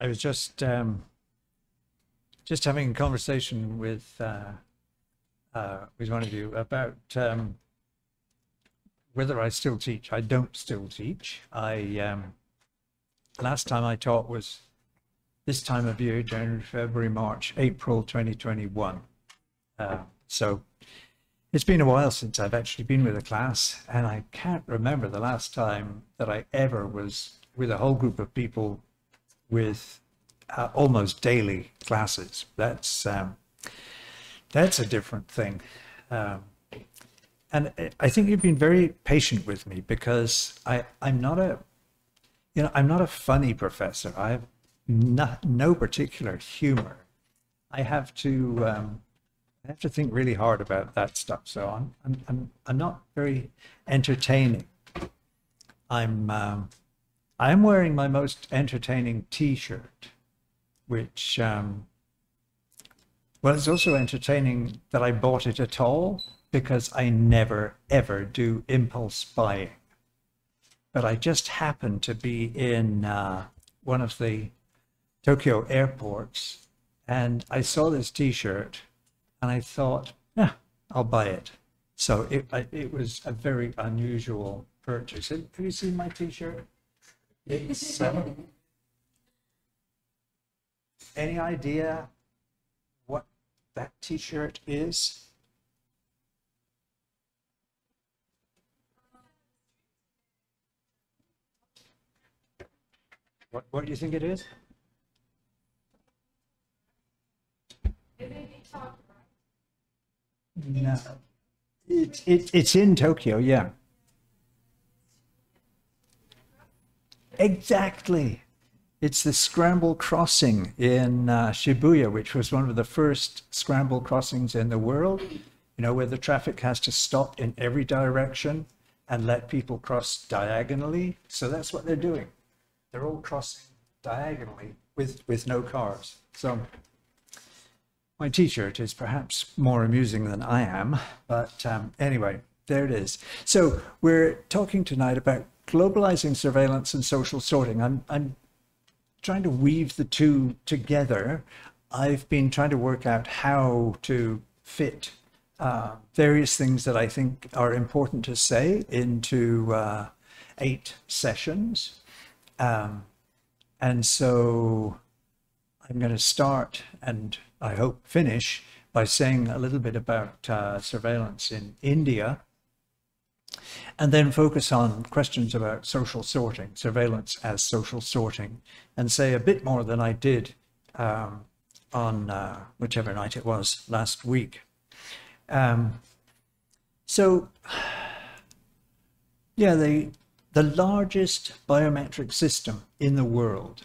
I was just having a conversation with one of you about whether I still teach. I don't still teach. Last time I taught was this time of year, January, February, March, April 2021. So it's been a while since I've actually been with a class, and I can't remember the last time that I ever was with a whole group of people with almost daily classes. That's a different thing. And I think you've been very patient with me because I'm not a funny professor. I have no particular humor. I have to think really hard about that stuff. So I'm not very entertaining. I am wearing my most entertaining T-shirt, which well, it's also entertaining that I bought it at all because I never ever do impulse buying. But I just happened to be in one of the Tokyo airports, and I saw this T-shirt, and I thought, yeah, I'll buy it. So it was a very unusual purchase. Have you seen my T-shirt? It's any idea what that T-shirt is? What do you think it is? No. It's in Tokyo, yeah. Exactly. It's the scramble crossing in Shibuya, which was one of the first scramble crossings in the world, you know, where the traffic has to stop in every direction and let people cross diagonally. So that's what they're doing. They're all crossing diagonally with no cars. So my T-shirt is perhaps more amusing than I am, but anyway, there it is. So we're talking tonight about globalizing surveillance and social sorting. I'm trying to weave the two together. I've been trying to work out how to fit various things that I think are important to say into 8 sessions. And so I'm going to start, and I hope finish, by saying a little bit about surveillance in India, and then focus on questions about social sorting, surveillance as social sorting, and say a bit more than I did on whichever night it was last week. So, yeah, the largest biometric system in the world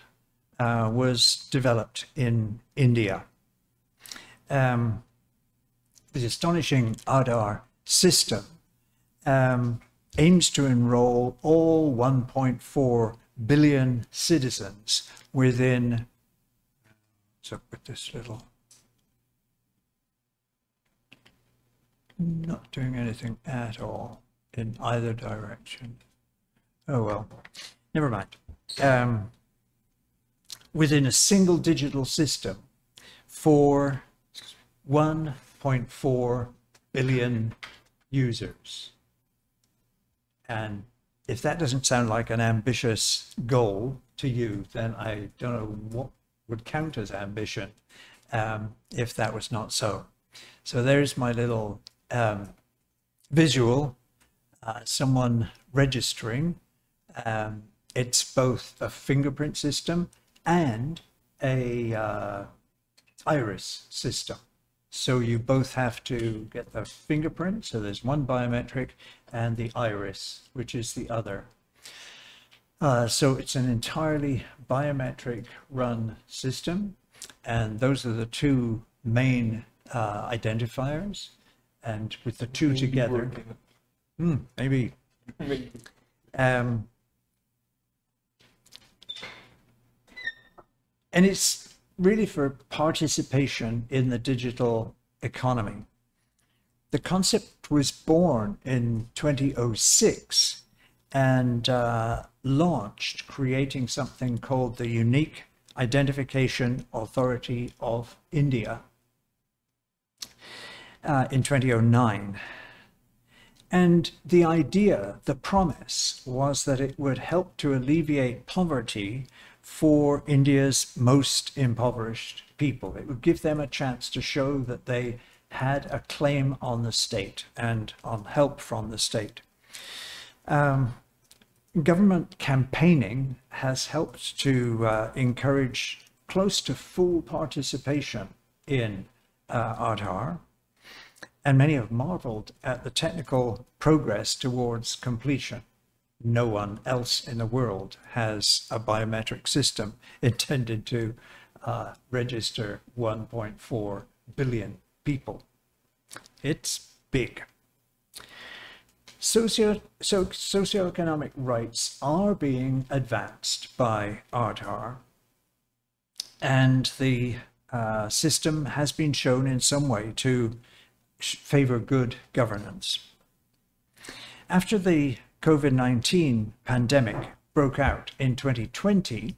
was developed in India. The astonishing Aadhaar system aims to enroll all 1.4 billion citizens within, so with this little, not doing anything at all in either direction. Oh well, never mind. Within a single digital system for 1.4 billion users. And if that doesn't sound like an ambitious goal to you, then I don't know what would count as ambition if that was not so. So there's my little visual, someone registering. It's both a fingerprint system and a iris system. So you both have to get the fingerprint, so there's one biometric, and the iris, which is the other. So it's an entirely biometric run system, and those are the two main identifiers. And with the two together, maybe. And it's really for participation in the digital economy. The concept was born in 2006 and launched creating something called the Unique Identification Authority of India in 2009. And the idea, the promise, was that it would help to alleviate poverty for India's most impoverished people. It would give them a chance to show that they had a claim on the state and on help from the state. Government campaigning has helped to encourage close to full participation in Aadhaar. And many have marveled at the technical progress towards completion. No one else in the world has a biometric system intended to register 1.4 billion people. It's big. Socioeconomic rights are being advanced by Aadhaar, and the system has been shown in some way to favor good governance. After the COVID-19 pandemic broke out in 2020,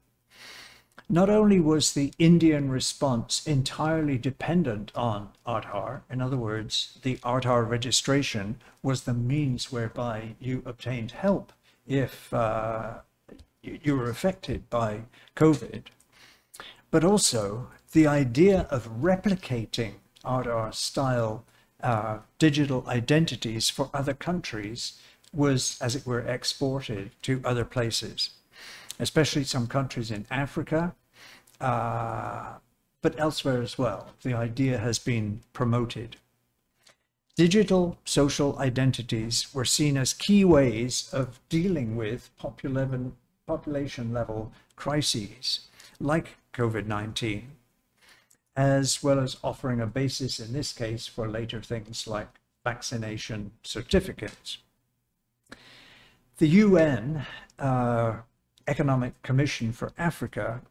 not only was the Indian response entirely dependent on Aadhaar, in other words, the Aadhaar registration was the means whereby you obtained help if you were affected by COVID, but also the idea of replicating Aadhaar-style digital identities for other countries was, as it were, exported to other places, especially some countries in Africa, but elsewhere as well. The idea has been promoted. Digital social identities were seen as key ways of dealing with population level crises like COVID-19, as well as offering a basis in this case for later things like vaccination certificates. The UN Economic Commission for Africa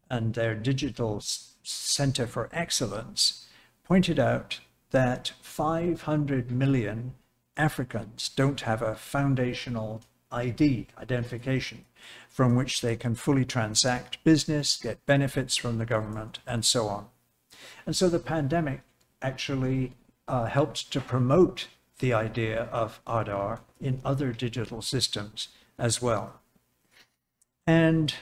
and their Digital Center for Excellence pointed out that 500 million Africans don't have a foundational identification, from which they can fully transact business, get benefits from the government, and so on. And so the pandemic actually helped to promote the idea of Aadhaar in other digital systems as well. And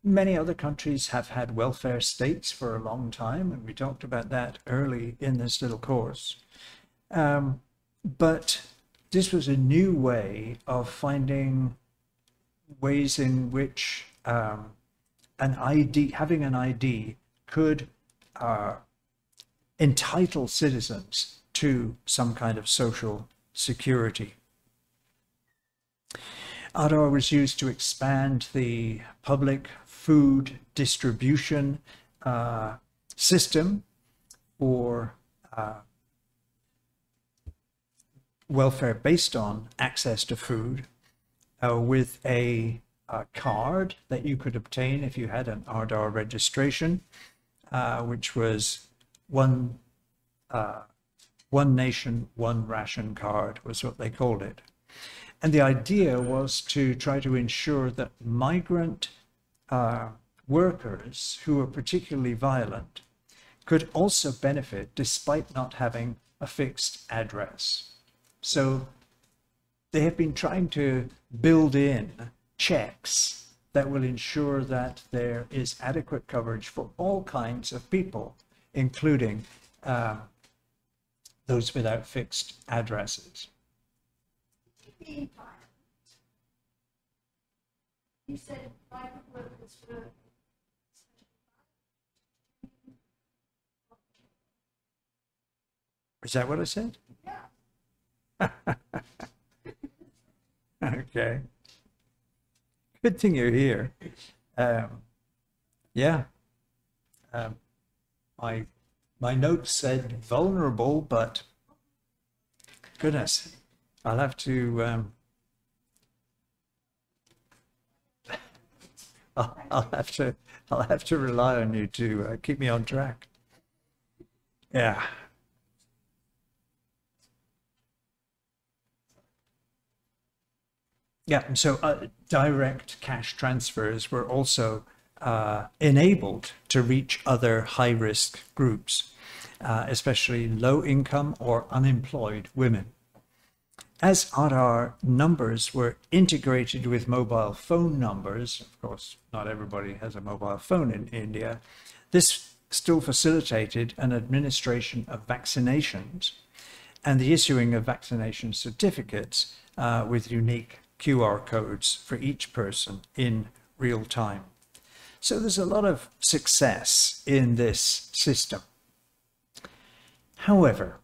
many other countries have had welfare states for a long time, and we talked about that early in this little course. But this was a new way of finding ways in which having an ID could entitle citizens to some kind of social security. Aadhaar was used to expand the public food distribution system for welfare based on access to food, with a card that you could obtain if you had an Aadhaar registration, which was one nation, one ration card was what they called it. And the idea was to try to ensure that migrant workers who were particularly violent could also benefit despite not having a fixed address. So they have been trying to build in checks that will ensure that there is adequate coverage for all kinds of people, including those without fixed addresses. You said migrant workers were. Is that what I said? Yeah. Okay. Good thing you're here. Yeah. My notes said vulnerable, but goodness, I'll have to I'll have to rely on you to keep me on track. Yeah. Yeah, and so direct cash transfers were also enabled to reach other high-risk groups, especially low-income or unemployed women. As Aadhaar numbers were integrated with mobile phone numbers, of course, not everybody has a mobile phone in India, this still facilitated an administration of vaccinations and the issuing of vaccination certificates with unique QR codes for each person in real time. So there's a lot of success in this system. However,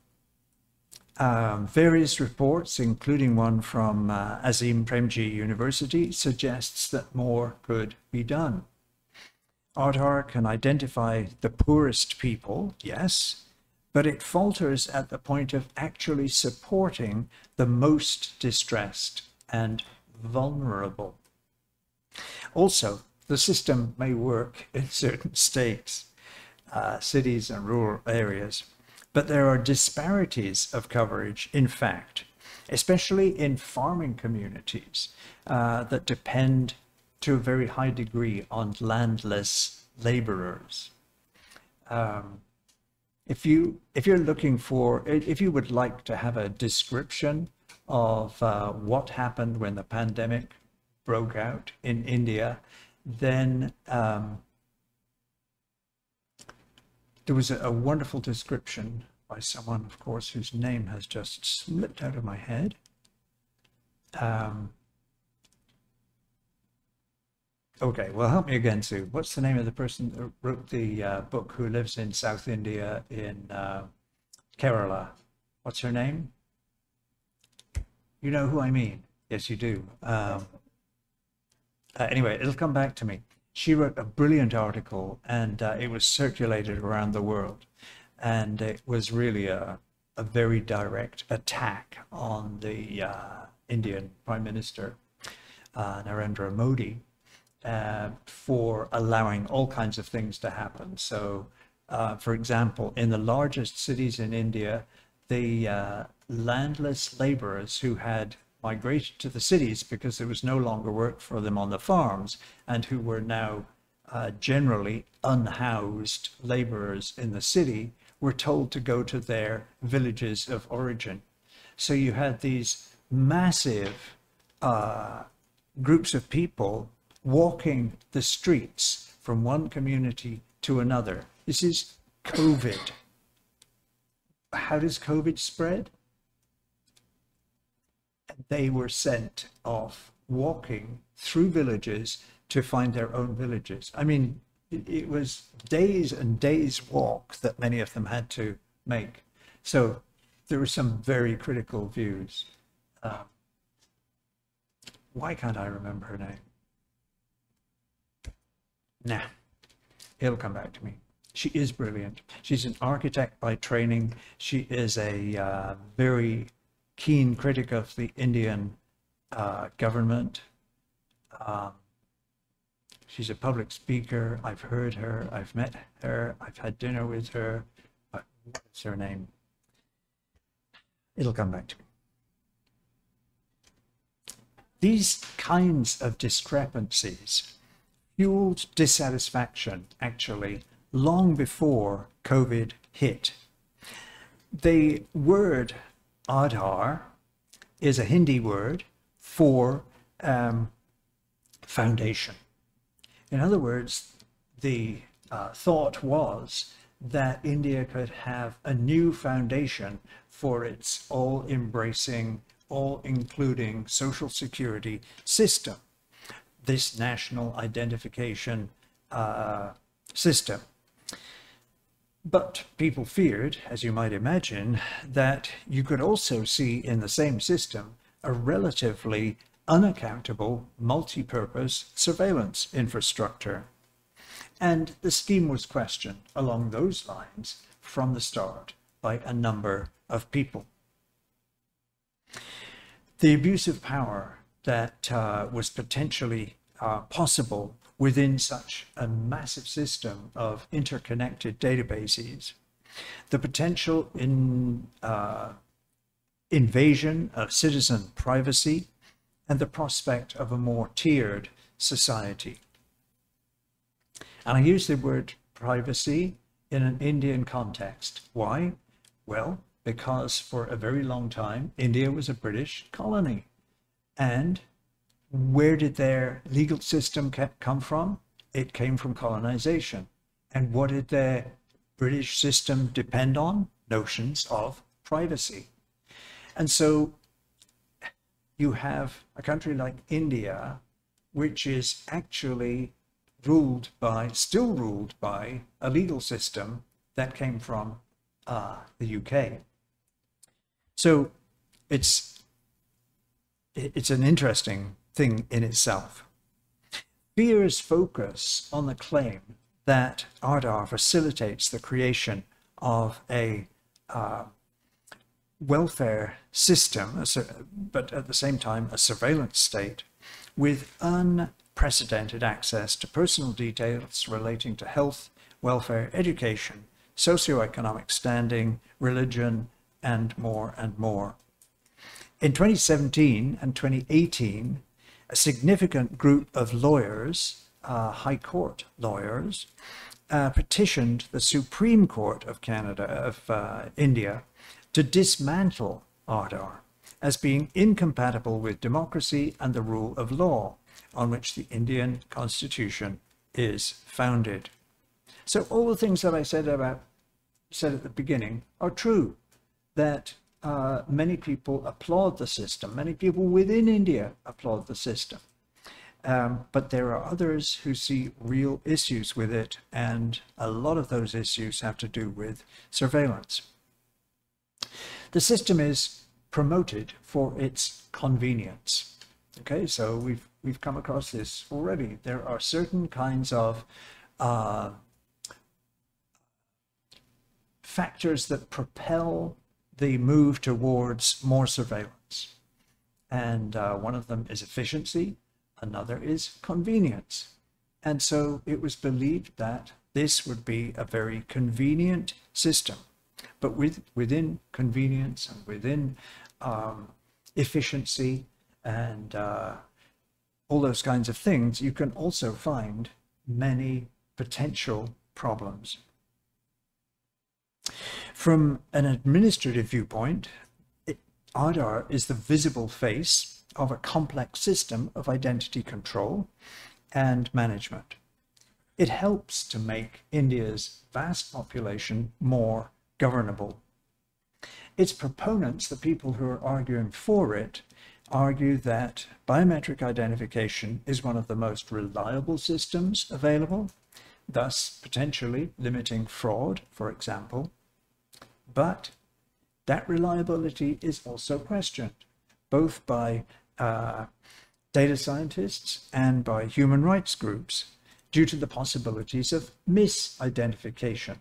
various reports, including one from Azim Premji University, suggests that more could be done. Aadhaar can identify the poorest people, yes, but it falters at the point of actually supporting the most distressed and vulnerable. Also, the system may work in certain states, cities and rural areas, but there are disparities of coverage, in fact, especially in farming communities that depend to a very high degree on landless laborers. If you're looking for, if you would like to have a description of what happened when the pandemic broke out in India, then there was a wonderful description by someone, of course, whose name has just slipped out of my head. Okay, well, help me again, Sue. What's the name of the person that wrote the book who lives in South India in Kerala? What's her name? You know who I mean. Yes, you do. Anyway, it'll come back to me. She wrote a brilliant article, and it was circulated around the world. And it was really a very direct attack on the Indian Prime Minister, Narendra Modi, for allowing all kinds of things to happen. So, for example, in the largest cities in India, the landless laborers who had migrated to the cities because there was no longer work for them on the farms and who were now generally unhoused laborers in the city were told to go to their villages of origin. So you had these massive groups of people walking the streets from one community to another. This is COVID. How does COVID spread? They were sent off walking through villages to find their own villages. I mean, it was days and days walk that many of them had to make. So there were some very critical views. Why can't I remember her name? Nah, it'll come back to me. She is brilliant. She's an architect by training. She is a very keen critic of the Indian government. She's a public speaker. I've heard her. I've met her. I've had dinner with her. But what's her name? It'll come back to me. These kinds of discrepancies fueled dissatisfaction, actually, long before COVID hit. The word Aadhaar is a Hindi word for foundation. In other words, the thought was that India could have a new foundation for its all-embracing, all-including social security system, this national identification system. But people feared, as you might imagine, that you could also see in the same system a relatively unaccountable multi-purpose surveillance infrastructure. And the scheme was questioned along those lines from the start by a number of people. The abuse of power that was potentially possible within such a massive system of interconnected databases, the potential invasion of citizen privacy, and the prospect of a more tiered society. And I use the word privacy in an Indian context. Why? Well, because for a very long time, India was a British colony. And where did their legal system come from? It came from colonization. And what did their British system depend on? Notions of privacy. And so you have a country like India, which is actually still ruled by a legal system that came from the UK. So it's an interesting thing in itself. Fears focus on the claim that Aadhaar facilitates the creation of a welfare system, but at the same time a surveillance state with unprecedented access to personal details relating to health, welfare, education, socioeconomic standing, religion, and more and more. In 2017 and 2018, a significant group of lawyers, High Court lawyers, petitioned the Supreme Court of India to dismantle Aadhaar as being incompatible with democracy and the rule of law on which the Indian Constitution is founded. So all the things that I said at the beginning are true, that many people applaud the system. Many people within India applaud the system. But there are others who see real issues with it, and a lot of those issues have to do with surveillance. The system is promoted for its convenience. Okay, so we've come across this already. There are certain kinds of factors that propel the move towards more surveillance. And one of them is efficiency, another is convenience. And so it was believed that this would be a very convenient system. But within convenience and within efficiency and all those kinds of things, you can also find many potential problems. From an administrative viewpoint, Aadhaar is the visible face of a complex system of identity control and management. It helps to make India's vast population more governable. Its proponents, the people who are arguing for it, argue that biometric identification is one of the most reliable systems available, thus potentially limiting fraud, for example. But that reliability is also questioned, both by data scientists and by human rights groups, due to the possibilities of misidentification.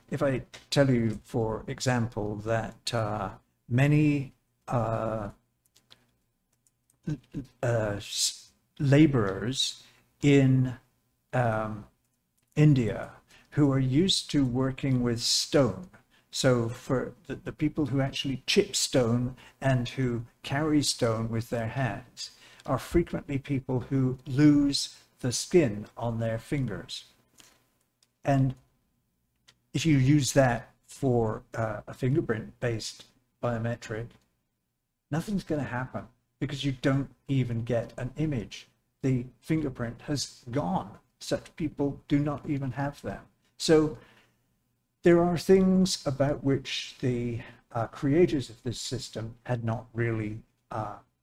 If I tell you, for example, that many laborers in India who are used to working with stone, so for the people who actually chip stone and who carry stone with their hands, are frequently people who lose the skin on their fingers. And if you use that for a fingerprint-based biometric, nothing's going to happen because you don't even get an image. The fingerprint has gone. Such people do not even have them. So there are things about which the creators of this system had not really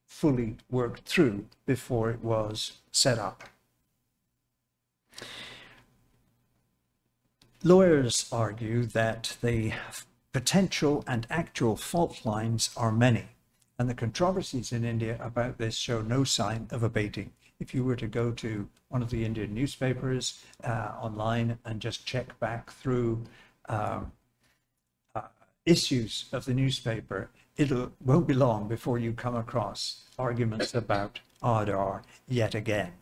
fully worked through before it was set up. Lawyers argue that the potential and actual fault lines are many, and the controversies in India about this show no sign of abating. If you were to go to one of the Indian newspapers online and just check back through issues of the newspaper, it won't be long before you come across arguments about Aadhaar yet again.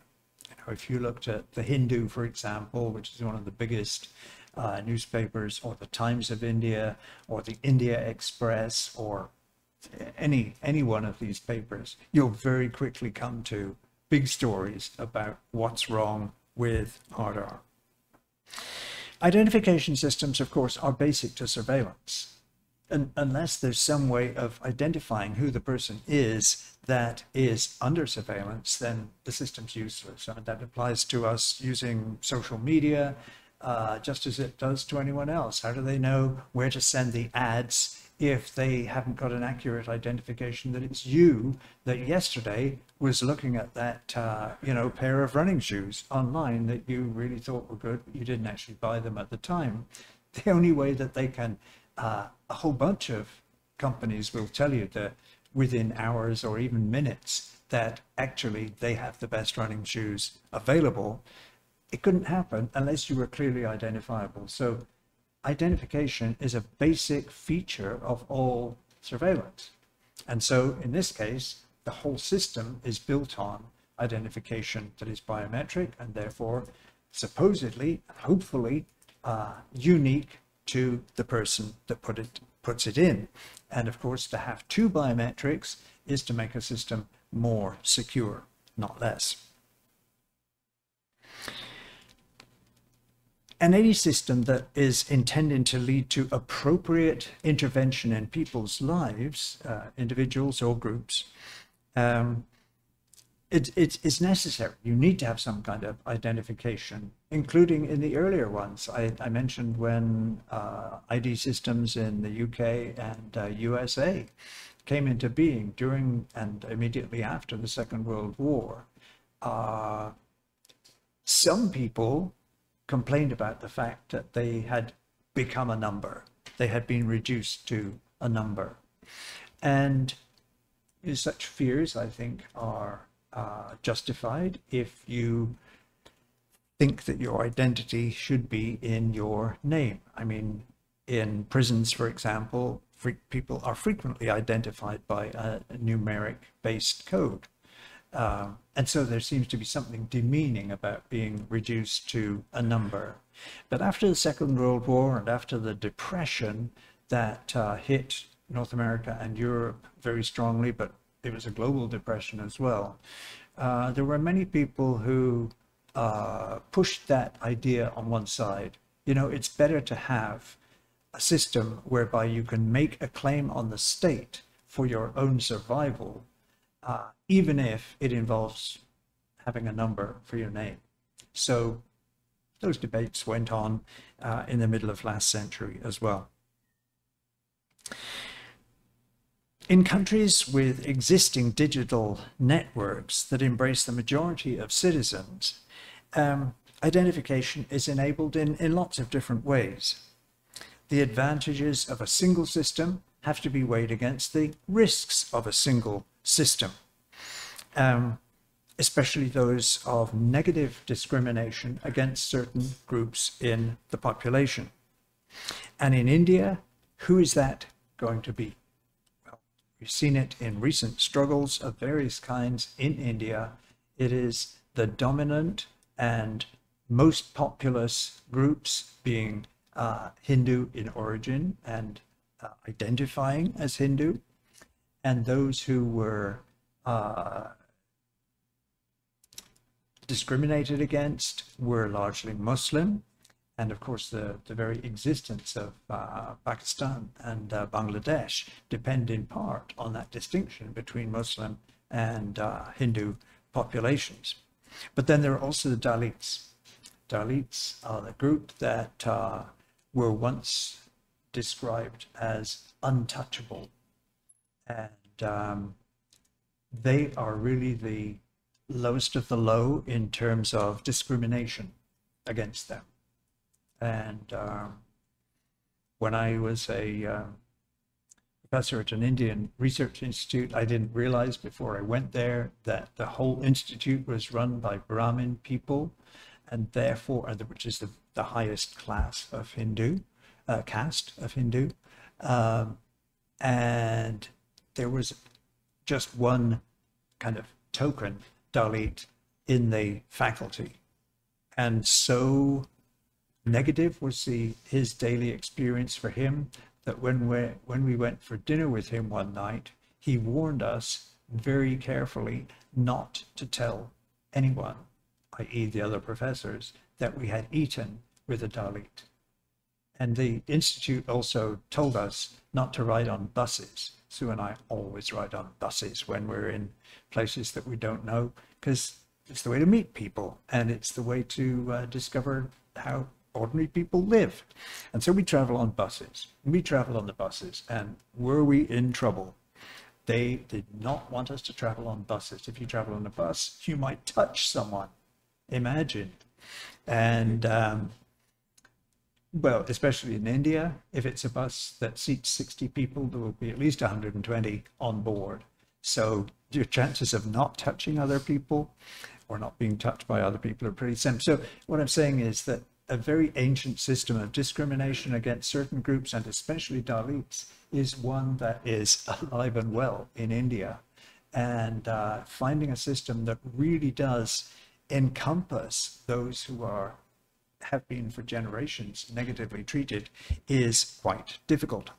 You know, if you looked at the Hindu, for example, which is one of the biggest newspapers, or the Times of India, or the India Express, or any one of these papers, you'll very quickly come to big stories about what's wrong with hard R. Identification systems, of course, are basic to surveillance. And unless there's some way of identifying who the person is that is under surveillance, then the system's useless. I mean, that applies to us using social media, just as it does to anyone else. How do they know where to send the ads if they haven't got an accurate identification that it's you that yesterday was looking at that pair of running shoes online that you really thought were good, but you didn't actually buy them at the time? The only way that they can, a whole bunch of companies will tell you that within hours or even minutes that actually they have the best running shoes available. It couldn't happen unless you were clearly identifiable. So identification is a basic feature of all surveillance. And so in this case, the whole system is built on identification that is biometric and therefore supposedly, hopefully, unique to the person that puts it in. And of course, to have two biometrics is to make a system more secure, not less. And any system that is intended to lead to appropriate intervention in people's lives, individuals or groups, it's necessary. You need to have some kind of identification, including in the earlier ones. I mentioned when ID systems in the UK and USA came into being during and immediately after the Second World War. Some people complained about the fact that they had become a number. They had been reduced to a number. And such fears, I think, are justified if you think that your identity should be in your name. I mean, in prisons, for example, people are frequently identified by a numeric-based code. And so there seems to be something demeaning about being reduced to a number. But after the Second World War and after the Depression that hit North America and Europe very strongly, but it was a global depression as well, there were many people who pushed that idea on one side. You know, it's better to have a system whereby you can make a claim on the state for your own survival, even if it involves having a number for your name. So those debates went on in the middle of last century as well. In countries with existing digital networks that embrace the majority of citizens, identification is enabled in lots of different ways. The advantages of a single system have to be weighed against the risks of a single system, especially those of negative discrimination against certain groups in the population. And in India, who is that going to be? Well, we've seen it in recent struggles of various kinds in India. It is the dominant and most populous groups being Hindu in origin and identifying as Hindu, and those who were discriminated against were largely Muslim. And of course, the very existence of Pakistan and Bangladesh depend in part on that distinction between Muslim and Hindu populations. But then there are also the Dalits. Dalits are the group that were once described as untouchable. And they are really the lowest of the low in terms of discrimination against them. And when I was a professor at an Indian research institute, I didn't realize before I went there that the whole institute was run by Brahmin people, and therefore, which is the highest class of Hindu, caste of Hindu. And there was just one kind of token Dalit in the faculty. And so negative was his daily experience for him that when we went for dinner with him one night, he warned us very carefully not to tell anyone i.e. the other professors, that we had eaten with a Dalit. And the Institute also told us not to ride on buses. Sue and I always ride on buses when we're in places that we don't know, because it's the way to meet people and it's the way to discover how ordinary people live. And so we travel on buses. We travel on the buses, and were we in trouble? They did not want us to travel on buses. If you travel on a bus, you might touch someone. Imagine. And well, especially in India, if it's a bus that seats 60 people, there will be at least 120 on board. So your chances of not touching other people or not being touched by other people are pretty slim. So what I'm saying is that a very ancient system of discrimination against certain groups, and especially Dalits, is one that is alive and well in India. And finding a system that really does encompass those who have been for generations negatively treated is quite difficult.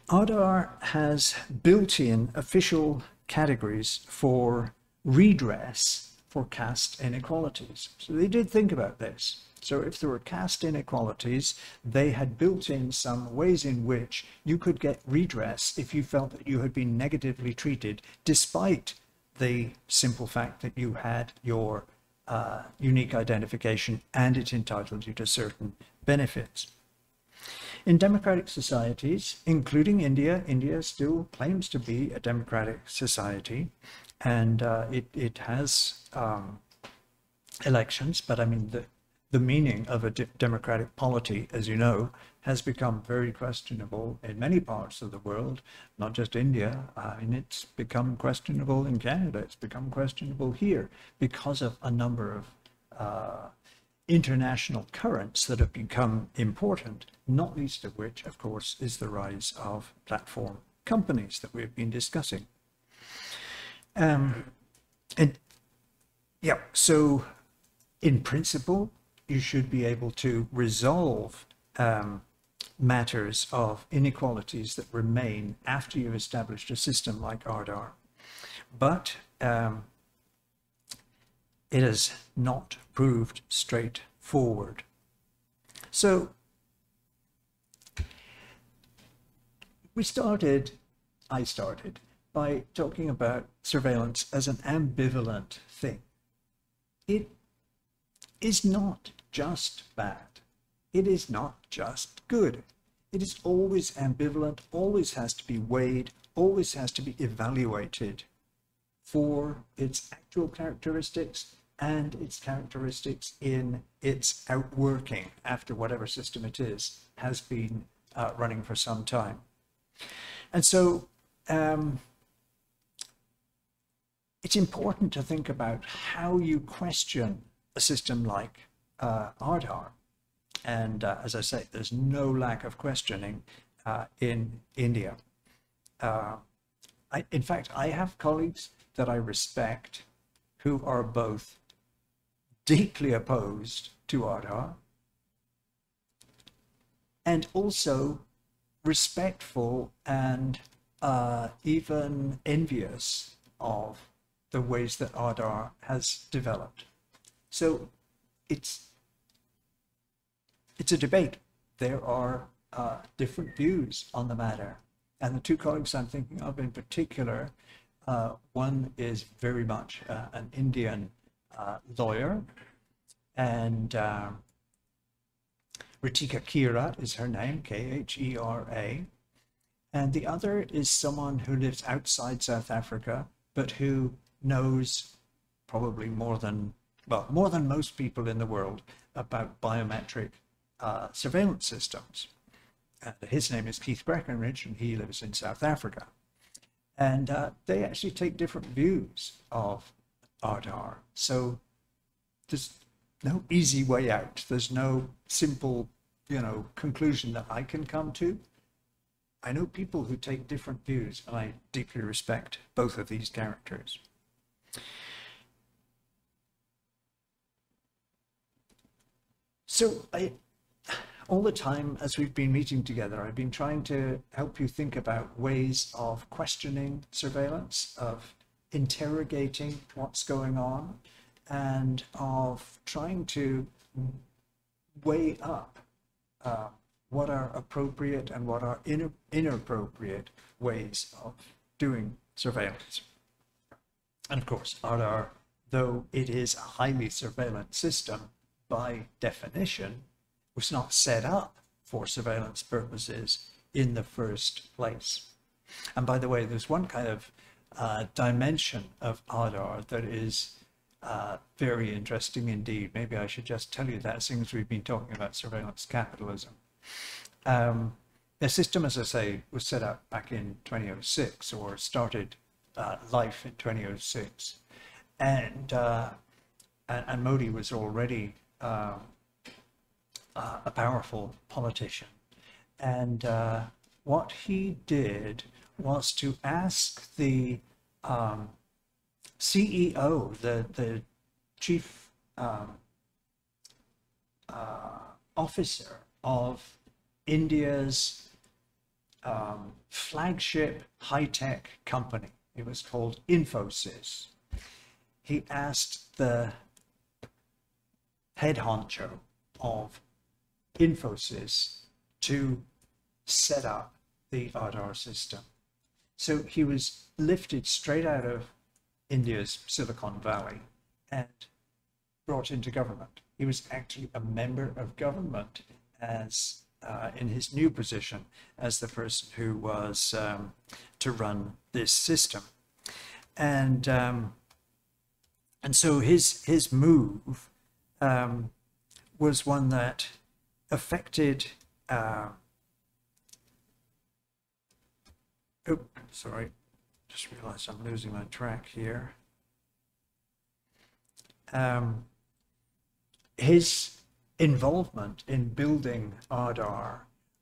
Aadhaar has built-in official categories for redress for caste inequalities. So they did think about this. So if there were caste inequalities, they had built in some ways in which you could get redress if you felt that you had been negatively treated, despite the simple fact that you had your unique identification and it entitled you to certain benefits. In democratic societies, including India, India still claims to be a democratic society, and it has elections, but I mean the meaning of a democratic polity, as you know, has become very questionable in many parts of the world, not just India. I mean, it's become questionable in Canada, it's become questionable here because of a number of international currents that have become important, not least of which, of course, is the rise of platform companies that we've been discussing. So in principle, you should be able to resolve matters of inequalities that remain after you've established a system like Aadhaar. But it has not proved straightforward. So I started by talking about surveillance as an ambivalent thing. It is not just bad. It is not just good. It is always ambivalent, always has to be weighed, always has to be evaluated for its actual characteristics and its characteristics in its outworking after whatever system it is has been running for some time. And so it's important to think about how you question a system like Aadhaar. And as I say, there's no lack of questioning in India. In fact, I have colleagues that I respect who are both deeply opposed to Aadhaar and also respectful and even envious of the ways that Aadhaar has developed. So it's a debate. There are different views on the matter. And the two colleagues I'm thinking of in particular, one is very much an Indian lawyer, and Ritika Kira is her name, Khera, and the other is someone who lives outside South Africa, but who knows probably more than most people in the world about biometric surveillance systems. His name is Keith Breckenridge, and he lives in South Africa. And they actually take different views of Aadhaar. So there's no easy way out. There's no simple, conclusion that I can come to. I know people who take different views, and I deeply respect both of these characters. So all the time as we've been meeting together, I've been trying to help you think about ways of questioning surveillance, of interrogating what's going on and of trying to weigh up what are appropriate and what are inappropriate ways of doing surveillance. And of course, RR, though it is a highly surveillance system, by definition, was not set up for surveillance purposes in the first place. And by the way, there's one kind of dimension of RR that is very interesting indeed. Maybe I should just tell you that, since we've been talking about surveillance capitalism. The system, as I say, was set up back in 2006, or started life in 2006, and Modi was already a powerful politician, and what he did was to ask the CEO, the chief officer of India's flagship high-tech company. It was called Infosys. He asked the head honcho of Infosys to set up the Aadhaar system. So he was lifted straight out of India's Silicon Valley and brought into government. He was actually a member of government as in his new position as the person who was to run this system. And so his move was one that affected sorry, just realized I'm losing my track here. His involvement in building Aadhaar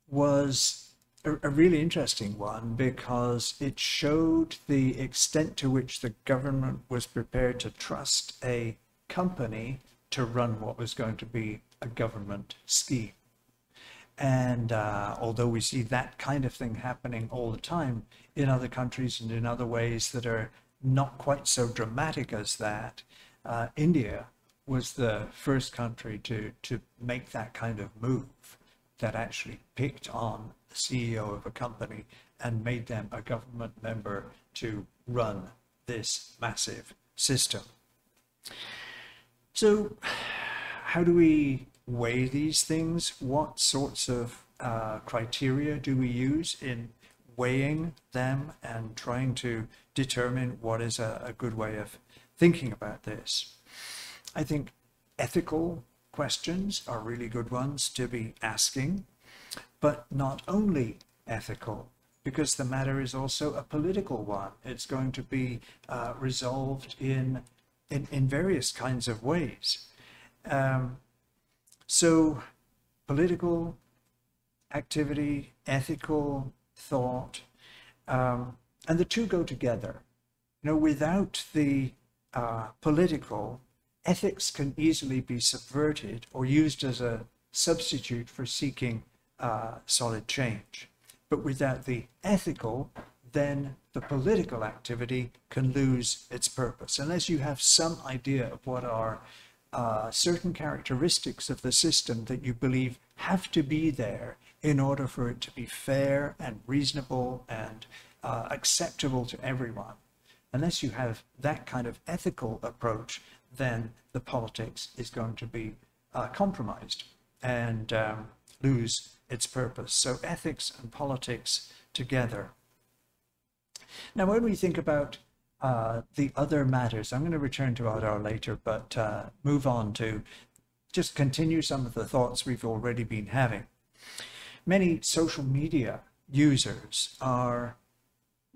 was a really interesting one, because it showed the extent to which the government was prepared to trust a company to run what was going to be a government scheme. And although we see that kind of thing happening all the time in other countries and in other ways that are not quite so dramatic as that, India was the first country to make that kind of move, that actually picked on the CEO of a company and made them a government member to run this massive system. So how do we weigh these things? What sorts of criteria do we use in weighing them and trying to determine what is a good way of thinking about this? I think ethical questions are really good ones to be asking, but not only ethical, because the matter is also a political one. It's going to be resolved in various kinds of ways. So political activity, ethical thought, and the two go together. You know, without the political, ethics can easily be subverted or used as a substitute for seeking solid change. But without the ethical, then the political activity can lose its purpose. Unless you have some idea of what are certain characteristics of the system that you believe have to be there in order for it to be fair and reasonable and acceptable to everyone. Unless you have that kind of ethical approach, then the politics is going to be compromised and lose its purpose. So ethics and politics together. Now, when we think about the other matters, I'm going to return to Aadhaar later, but move on to just continue some of the thoughts we've already been having. Many social media users are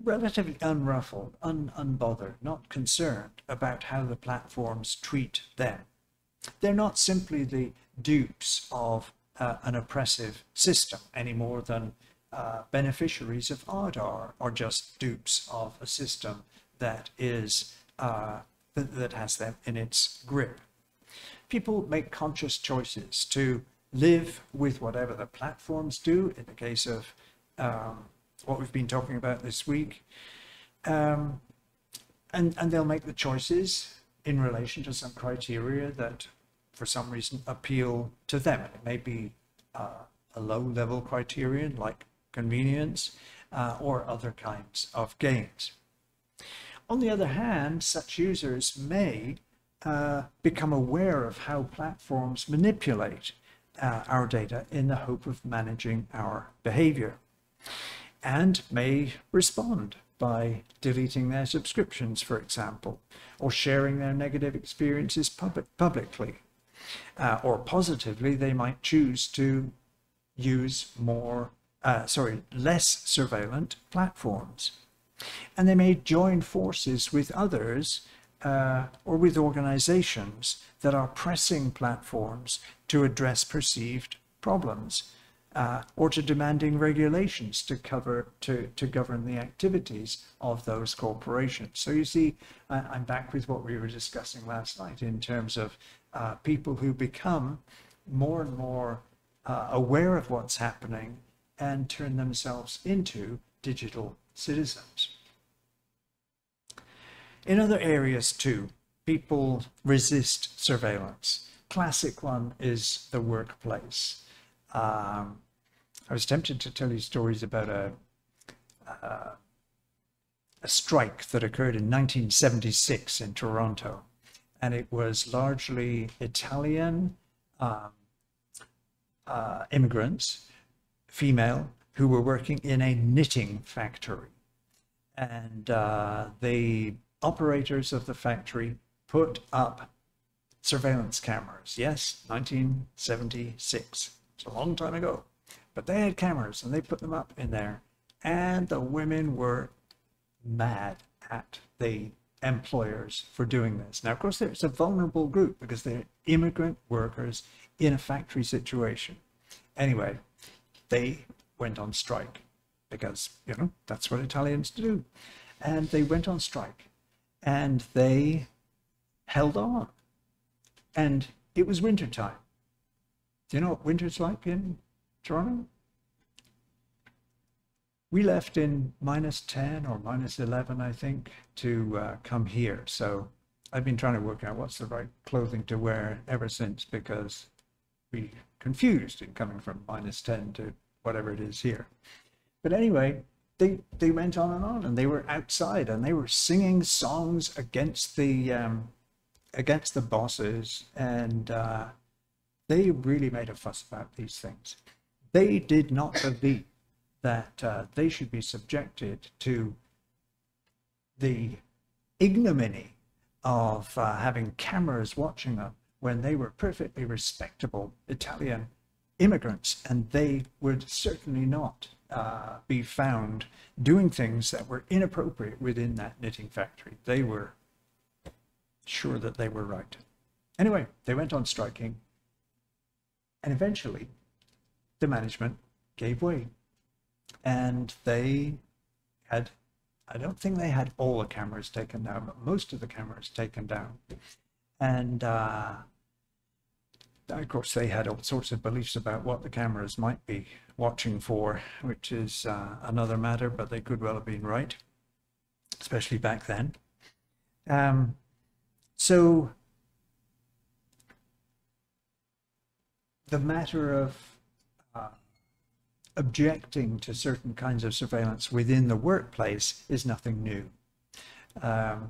relatively unruffled, unbothered, not concerned about how the platforms treat them. They're not simply the dupes of an oppressive system any more than beneficiaries of Aadhaar are just dupes of a system that is that has them in its grip. People make conscious choices to live with whatever the platforms do, in the case of what we've been talking about this week, and they'll make the choices in relation to some criteria that for some reason appeal to them. It may be a low-level criterion like convenience or other kinds of gains. On the other hand, such users may become aware of how platforms manipulate our data in the hope of managing our behavior, and may respond by deleting their subscriptions, for example, or sharing their negative experiences publicly. Or positively, they might choose to use less surveillant platforms. And they may join forces with others or with organizations that are pressing platforms to address perceived problems or to demanding regulations to govern the activities of those corporations. So you see, I'm back with what we were discussing last night in terms of people who become more and more aware of what's happening and turn themselves into digital citizens. In other areas too, people resist surveillance. Classic one is the workplace. I was tempted to tell you stories about a strike that occurred in 1976 in Toronto, and it was largely Italian immigrants, female, who were working in a knitting factory. And the operators of the factory put up surveillance cameras. Yes, 1976. It's a long time ago. But they had cameras and they put them up in there. And the women were mad at the employers for doing this. Now, of course, it's a vulnerable group because they're immigrant workers in a factory situation. Anyway, they went on strike because, you know, that's what Italians do. And they went on strike and they held on. And it was wintertime. Do you know what winter's like in Toronto? We left in -10 or -11, I think, to come here. So I've been trying to work out what's the right clothing to wear ever since, because we confused in coming from -10 to whatever it is here. But anyway, they went on, and they were outside and they were singing songs against the bosses, and they really made a fuss about these things. They did not believe that they should be subjected to the ignominy of having cameras watching them when they were perfectly respectable Italian immigrants, and they would certainly not be found doing things that were inappropriate within that knitting factory. They were sure that they were right. Anyway, they went on striking, and eventually the management gave way. And they had, I don't think they had all the cameras taken down, but most of the cameras taken down. And of course, they had all sorts of beliefs about what the cameras might be watching for, which is another matter, but they could well have been right, especially back then. So the matter of objecting to certain kinds of surveillance within the workplace is nothing new. Yeah,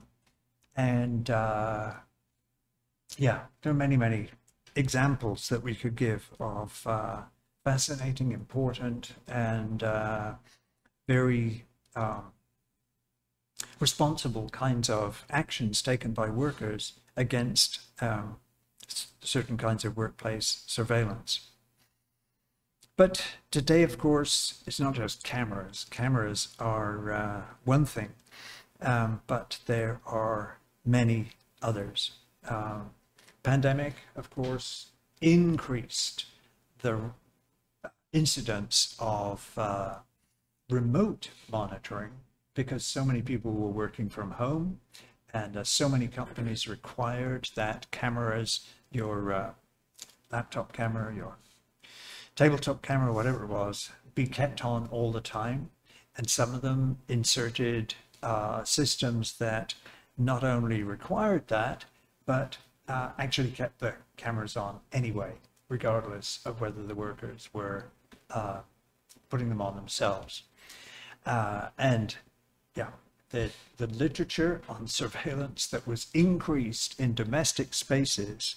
there are many examples that we could give of fascinating, important, and very responsible kinds of actions taken by workers against certain kinds of workplace surveillance. But today, of course, it's not just cameras. Cameras are one thing, but there are many others. Pandemic, of course, increased the incidence of remote monitoring because so many people were working from home, and so many companies required that cameras, your laptop camera, your tabletop camera, whatever it was, be kept on all the time. And some of them inserted systems that not only required that, but actually kept the cameras on anyway, regardless of whether the workers were putting them on themselves. And yeah, the literature on surveillance that was increased in domestic spaces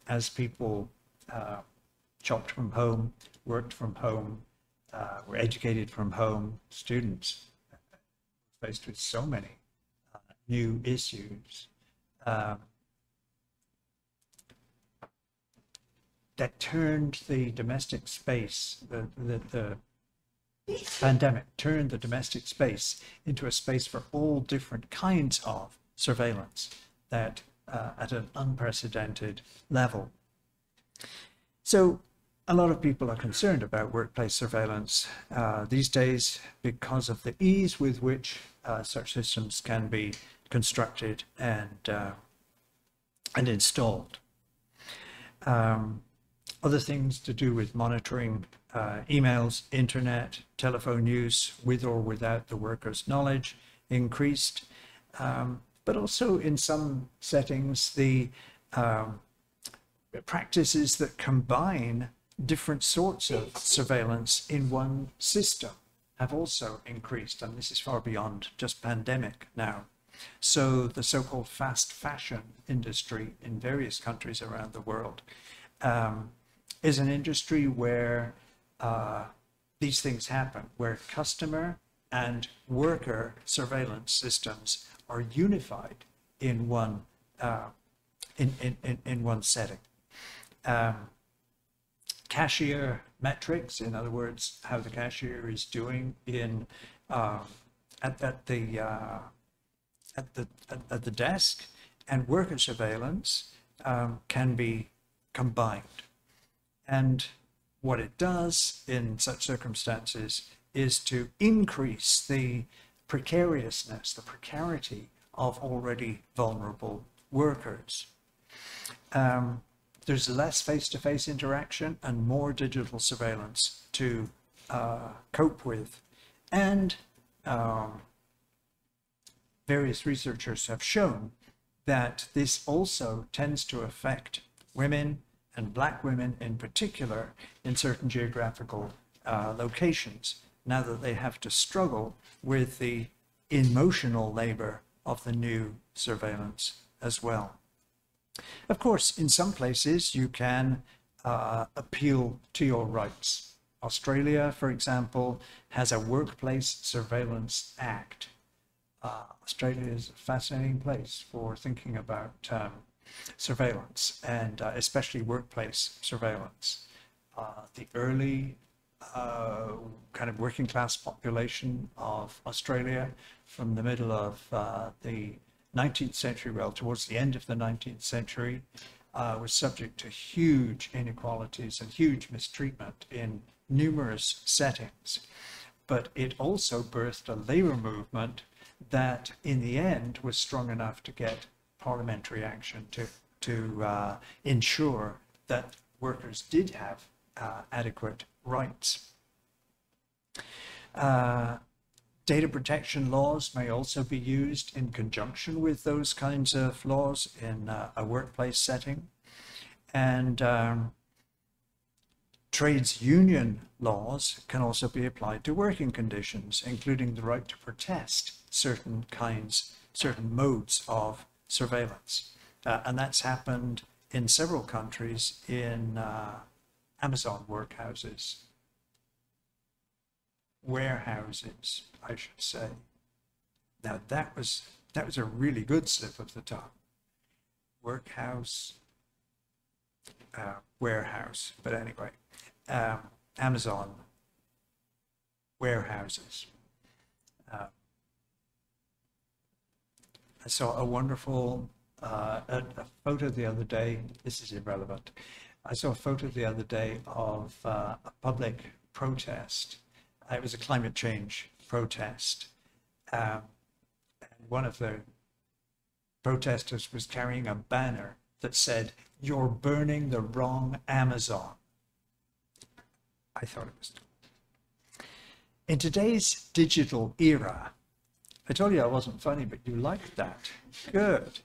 as people shopped from home, worked from home, were educated from home, students faced with so many new issues that turned the domestic space, the pandemic turned the domestic space into a space for all different kinds of surveillance that at an unprecedented level. So a lot of people are concerned about workplace surveillance these days because of the ease with which such systems can be constructed and installed. Other things to do with monitoring emails, internet, telephone use with or without the worker's knowledge increased, but also in some settings the practices that combine different sorts of surveillance in one system have also increased, and this is far beyond just pandemic now. So the so-called fast fashion industry in various countries around the world is an industry where these things happen, where customer and worker surveillance systems are unified in one in one setting. Cashier metrics, in other words, how the cashier is doing in at the desk, and worker surveillance can be combined. And what it does in such circumstances is to increase the precariousness, the precarity of already vulnerable workers. There's less face-to-face interaction and more digital surveillance to cope with. And various researchers have shown that this also tends to affect women, and Black women in particular, in certain geographical locations, now that they have to struggle with the emotional labor of the new surveillance as well. Of course, in some places you can appeal to your rights. Australia, for example, has a Workplace Surveillance Act. Australia is a fascinating place for thinking about surveillance, and especially workplace surveillance. The early kind of working class population of Australia from the middle of the 19th century, well, towards the end of the 19th century, was subject to huge inequalities and huge mistreatment in numerous settings. But it also birthed a labor movement that in the end was strong enough to get parliamentary action to ensure that workers did have adequate rights. Data protection laws may also be used in conjunction with those kinds of laws in a workplace setting. And trades union laws can also be applied to working conditions, including the right to protest certain modes of surveillance. And that's happened in several countries in Amazon warehouses, I should say. Now that was a really good slip of the tongue. Workhouse, warehouse, but anyway, Amazon warehouses. I saw a wonderful a photo the other day. This is irrelevant. I saw a photo the other day of a public protest. It was a climate change protest. And one of the protesters was carrying a banner that said, "You're burning the wrong Amazon." I thought it was. In today's digital era, I told you I wasn't funny, but you liked that. Good.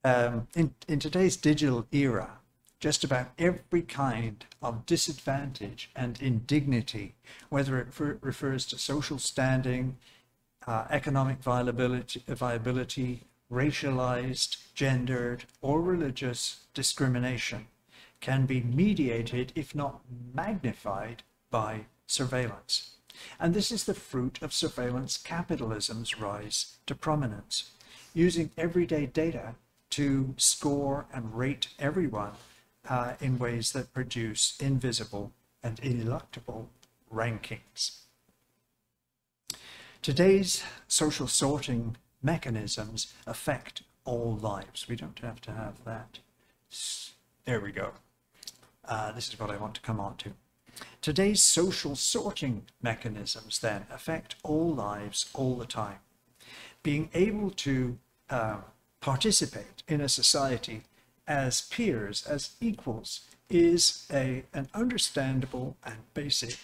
In today's digital era, just about every kind of disadvantage and indignity, whether it refers to social standing, economic viability, racialized, gendered, or religious discrimination, can be mediated, if not magnified, by surveillance. And this is the fruit of surveillance capitalism's rise to prominence, using everyday data to score and rate everyone in ways that produce invisible and ineluctable rankings. Today's social sorting mechanisms affect all lives. We don't have to have that. There we go. This is what I want to come on to. Today's social sorting mechanisms then affect all lives all the time. Being able to participate in a society as peers, as equals, is an understandable and basic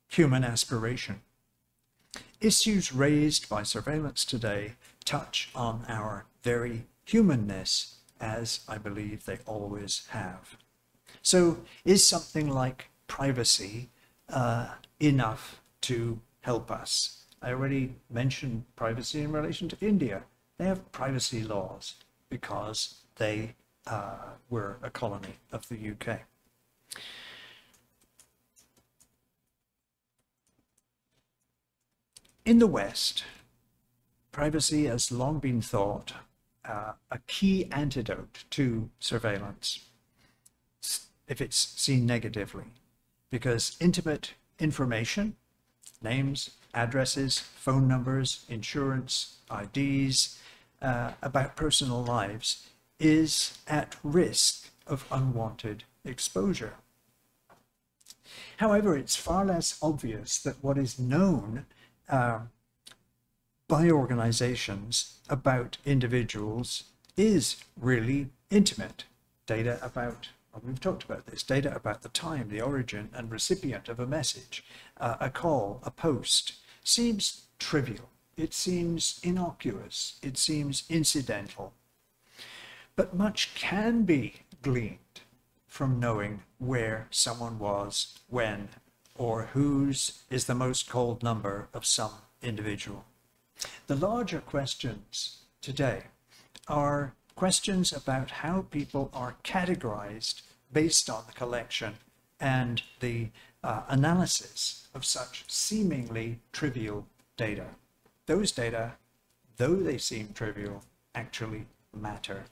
human aspiration. Issues raised by surveillance today touch on our very humanness, as I believe they always have. So is something like privacy enough to help us? I already mentioned privacy in relation to India. They have privacy laws because they were a colony of the UK. In the West, privacy has long been thought a key antidote to surveillance, if it's seen negatively, because intimate information, names, addresses, phone numbers, insurance, IDs, about personal lives, is at risk of unwanted exposure. However, it's far less obvious that what is known by organizations about individuals is really intimate. Data about, well, we've talked about this, data about the time, the origin and recipient of a message, a call, a post, seems trivial. It seems innocuous. It seems incidental. But much can be gleaned from knowing where someone was, when, or whose is the most called number of some individual. The larger questions today are questions about how people are categorized based on the collection and the analysis of such seemingly trivial data. Those data, though they seem trivial, actually matter.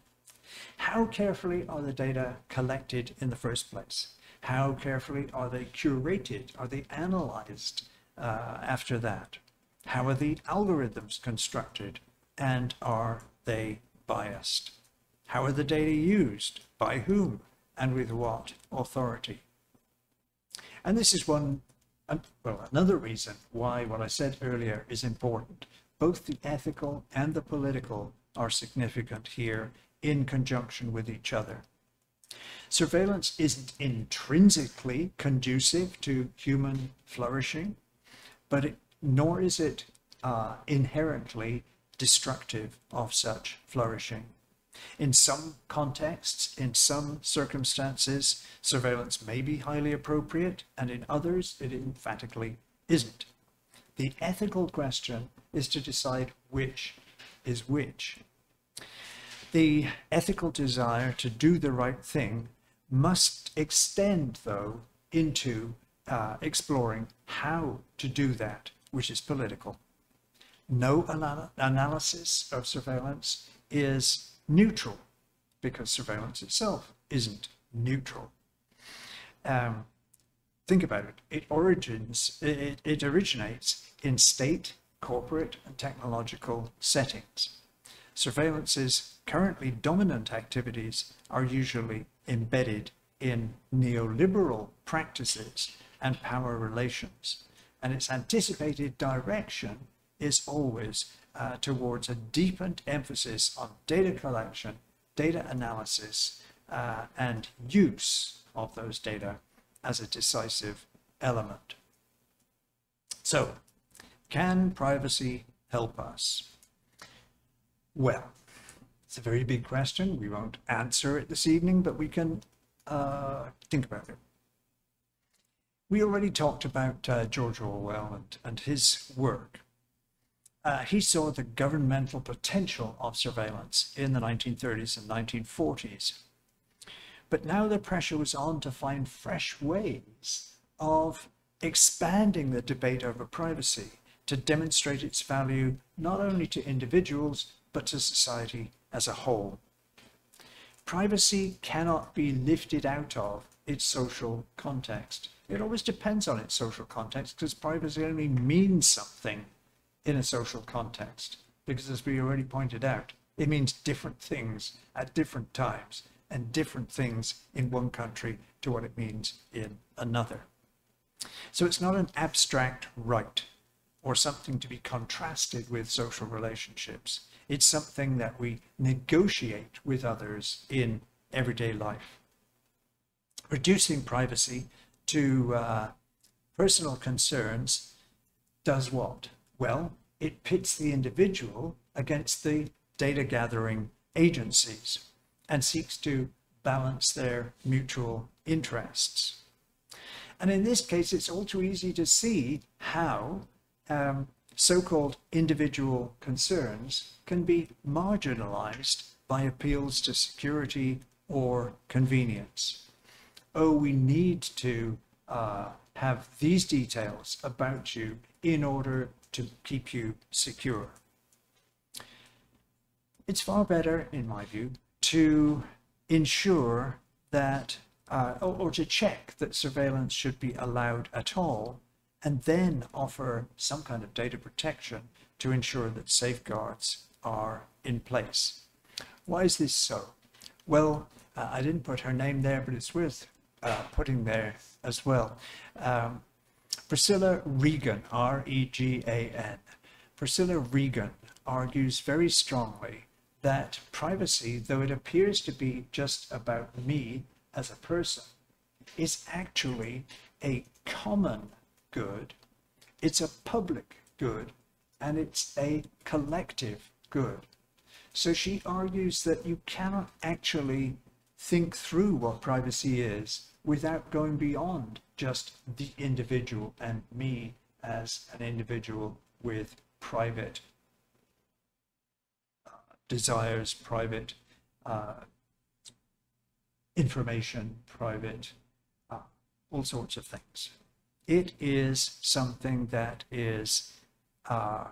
How carefully are the data collected in the first place? How carefully are they curated? Are they analyzed after that? How are the algorithms constructed? And are they biased? How are the data used? By whom? And with what authority? And this is another reason why what I said earlier is important. Both the ethical and the political are significant here in conjunction with each other. Surveillance isn't intrinsically conducive to human flourishing, but nor is it inherently destructive of such flourishing. In some contexts, in some circumstances, surveillance may be highly appropriate, and in others, it emphatically isn't. The ethical question is to decide which is which. The ethical desire to do the right thing must extend, though, into exploring how to do that, which is political. No analysis of surveillance is neutral, because surveillance itself isn't neutral. Think about it. It originates in state, corporate, and technological settings. Surveillance's currently dominant activities are usually embedded in neoliberal practices and power relations, and its anticipated direction is always towards a deepened emphasis on data collection, data analysis, and use of those data as a decisive element. So, can privacy help us? Well, it's a very big question. We won't answer it this evening, but we can think about it. We already talked about George Orwell and his work. He saw the governmental potential of surveillance in the 1930s and 1940s. But now the pressure was on to find fresh ways of expanding the debate over privacy to demonstrate its value not only to individuals, but to society as a whole. Privacy cannot be lifted out of its social context. It always depends on its social context, because privacy only means something in a social context. Because as we already pointed out, it means different things at different times and different things in one country to what it means in another. So it's not an abstract right or something to be contrasted with social relationships. It's something that we negotiate with others in everyday life. Reducing privacy to personal concerns does what? Well, it pits the individual against the data gathering agencies and seeks to balance their mutual interests. And in this case, it's all too easy to see how so-called individual concerns can be marginalized by appeals to security or convenience. Oh, we need to have these details about you in order to keep you secure. It's far better, in my view, to ensure that, or to check that surveillance should be allowed at all, and then offer some kind of data protection to ensure that safeguards are in place. Why is this so? Well, I didn't put her name there, but it's worth putting there as well. Priscilla Regan, R-E-G-A-N. Priscilla Regan argues very strongly that privacy, though it appears to be just about me as a person, is actually a common good, it's a public good, and it's a collective good. So she argues that you cannot actually think through what privacy is without going beyond just the individual and me as an individual with private desires, private information, private all sorts of things. It is something that is a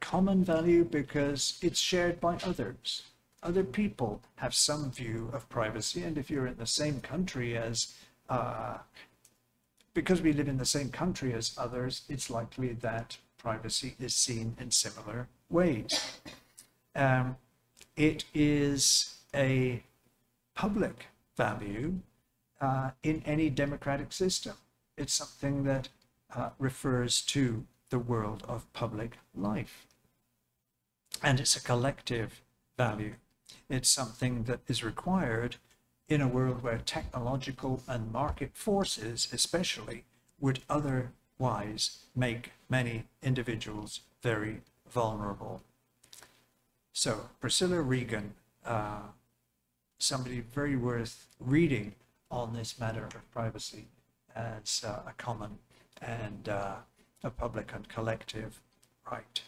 common value because it's shared by others. Other people have some view of privacy, and if you're in the same country as, because we live in the same country as others, it's likely that privacy is seen in similar ways. It is a public value in any democratic system. It's something that refers to the world of public life. And it's a collective value. It's something that is required in a world where technological and market forces, especially, would otherwise make many individuals very vulnerable. So Priscilla Regan, somebody very worth reading on this matter of privacy as a common and a public and collective right.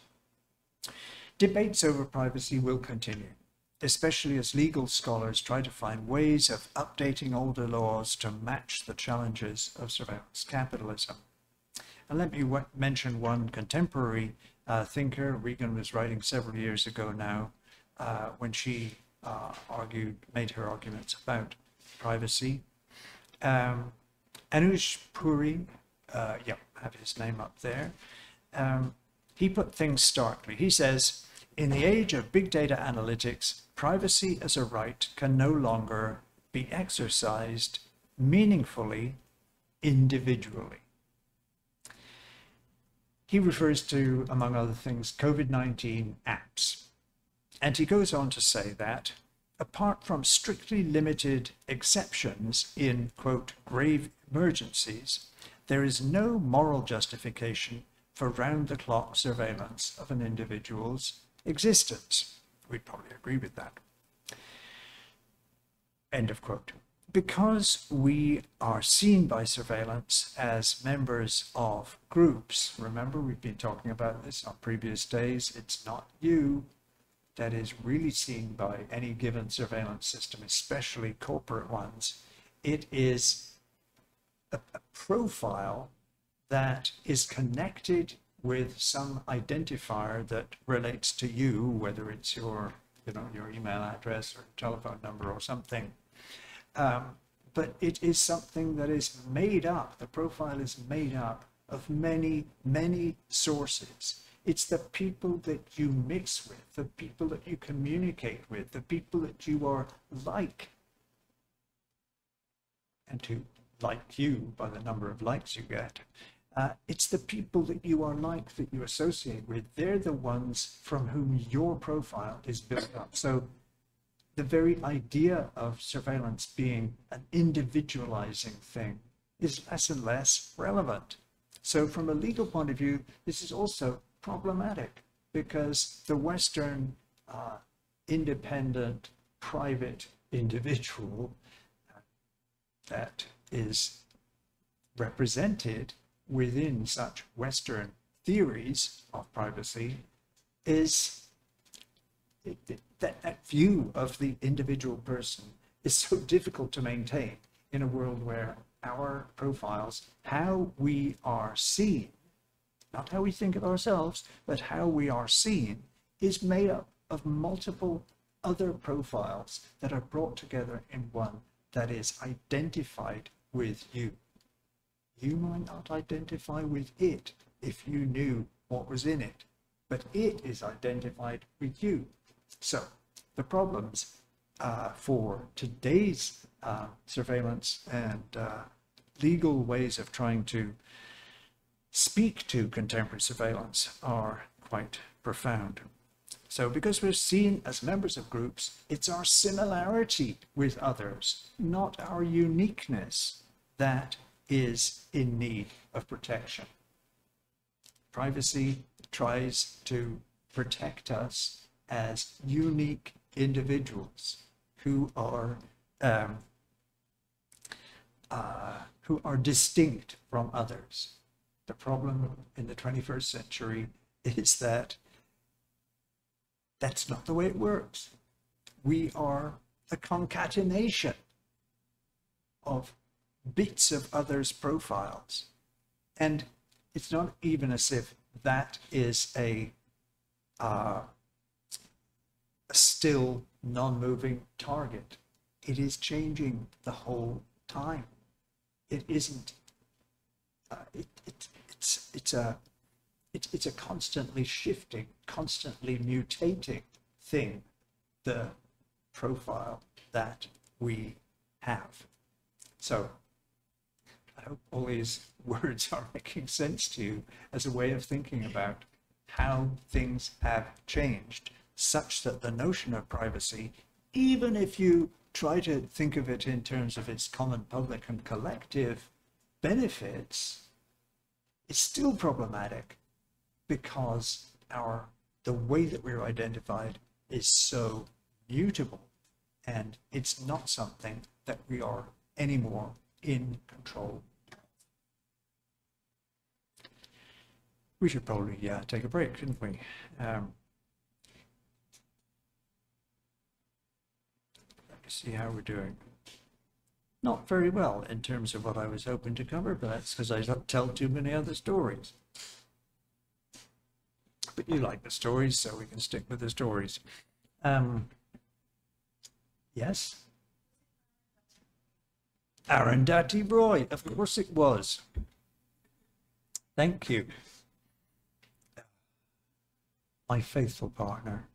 Debates over privacy will continue, especially as legal scholars try to find ways of updating older laws to match the challenges of surveillance capitalism. And let me mention one contemporary thinker. Regan was writing several years ago now when she made her arguments about privacy. Anush Puri, I have his name up there. He put things starkly. He says, in the age of big data analytics, privacy as a right can no longer be exercised meaningfully individually. He refers to, among other things, COVID-19 apps. And he goes on to say that, apart from strictly limited exceptions in, quote, grave emergencies, there is no moral justification for round-the-clock surveillance of an individual's existence. We'd probably agree with that. End of quote. Because we are seen by surveillance as members of groups, remember we've been talking about this on previous days, it's not you that is really seen by any given surveillance system, especially corporate ones. It is a profile that is connected with some identifier that relates to you, whether it's your, your email address or telephone number or something. But it is something that is made up, the profile is made up of many, many sources. It's the people that you mix with, the people that you communicate with, the people that you are like. And who like you by the number of likes you get. It's the people that you are like, that you associate with. They're the ones from whom your profile is built up. So the very idea of surveillance being an individualizing thing is less and less relevant. So from a legal point of view, this is also problematic because the Western independent private individual that is represented within such Western theories of privacy is that view of the individual person is so difficult to maintain in a world where our profiles, how we are seen, not how we think of ourselves, but how we are seen, is made up of multiple other profiles that are brought together in one that is identified with you. You might not identify with it if you knew what was in it, but it is identified with you. So the problems for today's surveillance and legal ways of trying to speak to contemporary surveillance are quite profound. So because we're seen as members of groups, it's our similarity with others, not our uniqueness, that is in need of protection. Privacy tries to protect us as unique individuals who are distinct from others. The problem in the 21st century is that that's not the way it works. We are a concatenation of bits of others' profiles. And it's not even as if that is a still non-moving target. It is changing the whole time. It isn't, it's a constantly shifting, constantly mutating thing, the profile that we have. So I hope all these words are making sense to you as a way of thinking about how things have changed, such that the notion of privacy, even if you try to think of it in terms of its common public and collective benefits, is still problematic because the way that we're identified is so mutable, and it's not something that we are anymore in control. We should probably take a break, shouldn't we? Let me see how we're doing. Not very well in terms of what I was hoping to cover, but that's because I tell too many other stories. But you like the stories, so we can stick with the stories. Yes? Arundhati Roy, of course it was. Thank you. My faithful partner.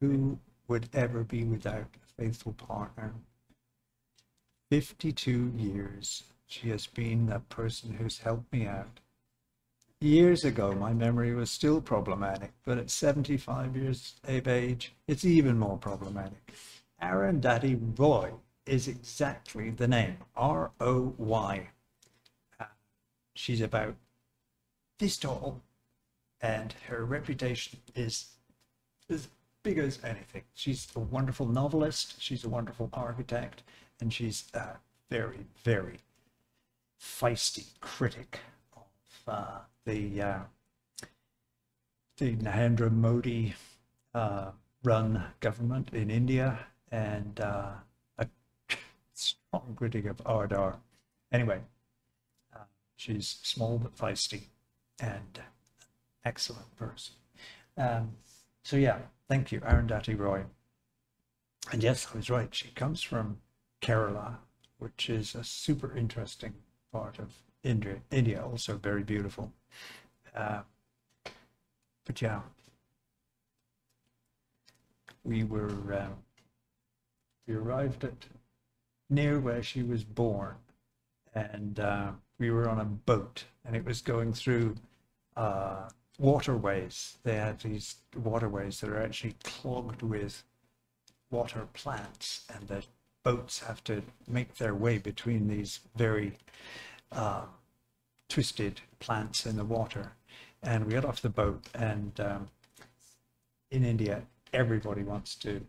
Who would ever be without a faithful partner? 52 years she has been that person who's helped me out. Years ago, my memory was still problematic, but at 75 years of age, it's even more problematic. Arundhati Roy is exactly the name, R-O-Y. She's about this tall, and her reputation is as big as anything. She's a wonderful novelist, she's a wonderful architect, and she's a very, very feisty critic of the Narendra Modi run government in India, and a strong critic of Ardar. Anyway, she's small but feisty and excellent person. So yeah, thank you, Arundhati Roy. And yes, I was right. She comes from Kerala, which is a super interesting part of India. India, also very beautiful. But yeah, we arrived at near where she was born, and we were on a boat, and it was going through waterways. They had these waterways that are actually clogged with water plants, and the boats have to make their way between these very twisted plants in the water. And we got off the boat, and in India, everybody wants to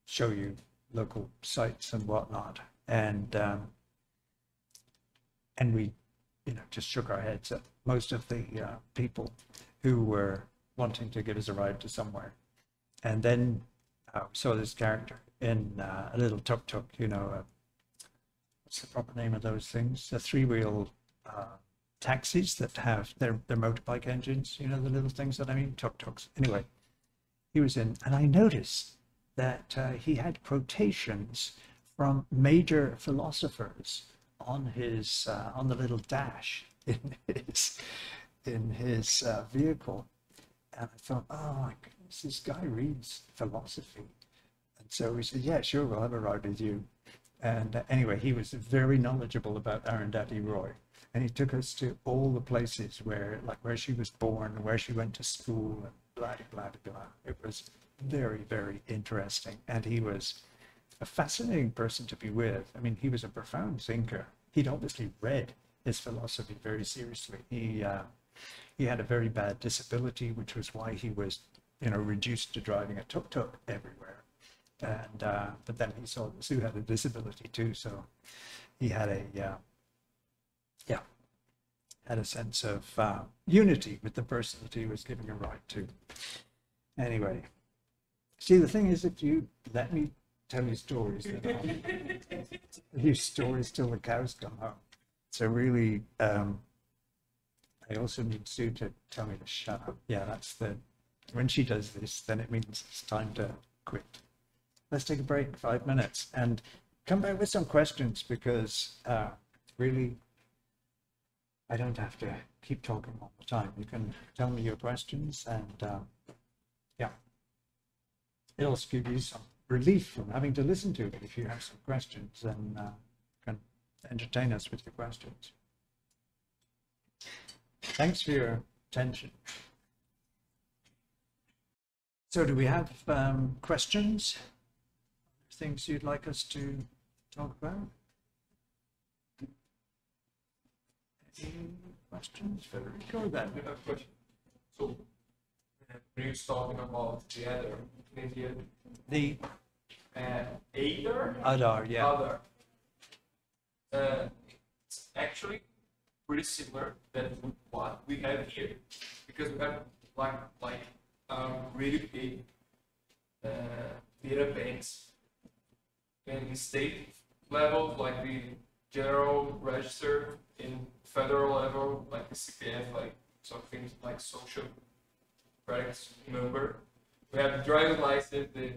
show you local sites and whatnot. And we, just shook our heads at most of the people who were wanting to get us a ride to somewhere. And then we saw this character in a little tuk-tuk, what's the proper name of those things? The three-wheel taxis that have their motorbike engines, the little things that I mean, tuk-tuks. Anyway, he was in, and I noticed that he had quotations from major philosophers on his on the little dash in his vehicle, and I thought, oh my goodness, this guy reads philosophy. And so we said, yeah, sure, we'll have a ride with you. And anyway, he was very knowledgeable about Arundhati Roy, and he took us to all the places where she was born, where she went to school, and blah blah blah. It was very, very interesting, and he was a fascinating person to be with. I mean, he was a profound thinker. He'd obviously read his philosophy very seriously. He had a very bad disability, which was why he was, reduced to driving a tuk-tuk everywhere. And but then he saw that Sue had a disability too, so he had a sense of unity with the person that he was giving a ride to. Anyway, see, the thing is, if you let me tell you stories, then I'll tell you stories till the cows come home. So really, I also need Sue to tell me to shut up. Yeah, when she does this, then it means it's time to quit. Let's take a break, 5 minutes, and come back with some questions, because really, I don't have to keep talking all the time. You can tell me your questions, and it'll also give you some relief from having to listen to it if you have some questions, and can entertain us with your questions. Thanks for your attention. So do we have questions? Things you'd like us to talk about? Any questions? Federico, then. I have a question. So, when you're talking about the other, The Adar? Adar, yeah. Adar. It's actually pretty similar than what we have here, because we have really big data banks in state level, like the general register, in federal level, like the CPF, like some things like social credits number. We have the driver's license, the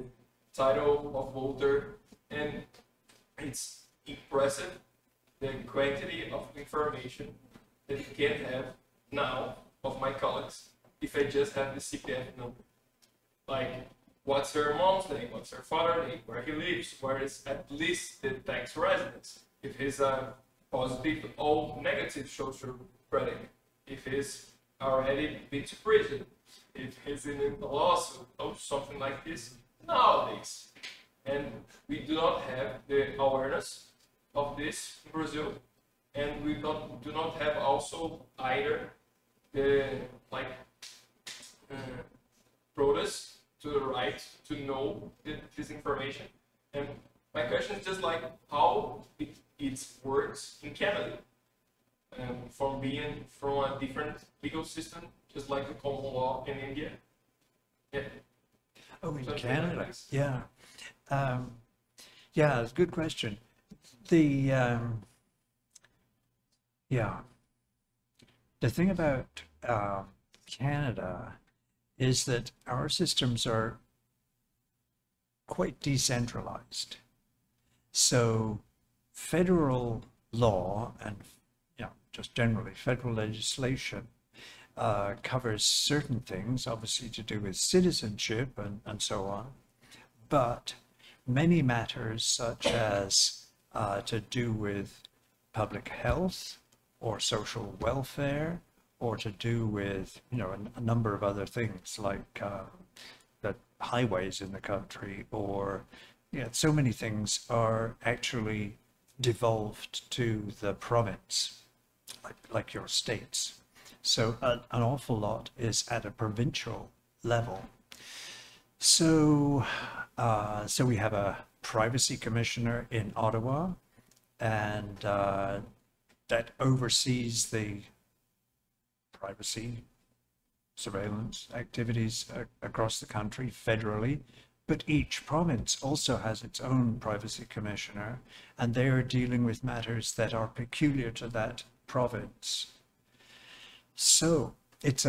title of voter, and it's impressive the quantity of information that you can have now of my colleagues if I just have the CPF number. Like, what's her mom's name, what's her father's name, where he lives, where is at least the tax residence, if he's a positive or negative social credit, if he's already been to prison, if he's in a lawsuit or something like this nowadays. And we do not have the awareness of this in Brazil, and we do not have also either like protest to the right to know this information. And my question is just like how it works in Canada, from being from a different legal system, just like the common law in India. Yeah. Oh, in Something Canada, like this. yeah. Yeah, it's a good question. The yeah, the thing about Canada is that our systems are quite decentralized. So federal law and just generally federal legislation covers certain things, obviously to do with citizenship and so on, but many matters such as to do with public health or social welfare or to do with a number of other things like the highways in the country or so many things are actually devolved to the province, like your states. So an awful lot is at a provincial level. So, so we have a privacy commissioner in Ottawa, and that oversees the privacy surveillance activities across the country federally. But each province also has its own privacy commissioner, and they are dealing with matters that are peculiar to that province. So it's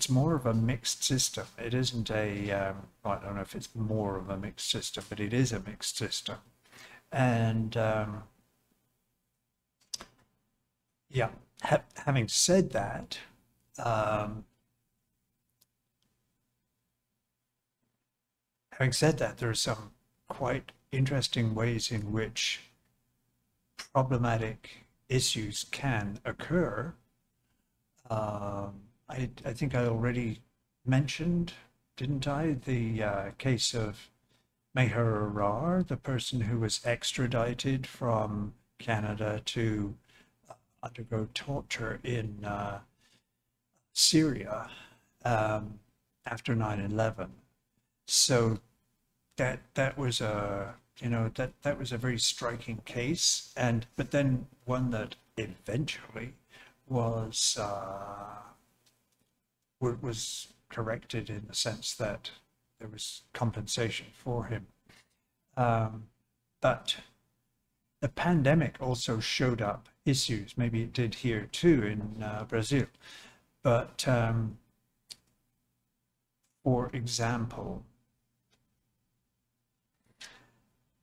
more of a mixed system. It isn't a I don't know if it's more of a mixed system, but it is a mixed system. And yeah, having said that, there are some quite interesting ways in which problematic issues can occur. I think I already mentioned, didn't I, the case of Meher Arar, the person who was extradited from Canada to undergo torture in Syria after 9/11. So that was a that was a very striking case, but then one that eventually was corrected in the sense that there was compensation for him. But the pandemic also showed up issues. Maybe it did here too in Brazil. But for example,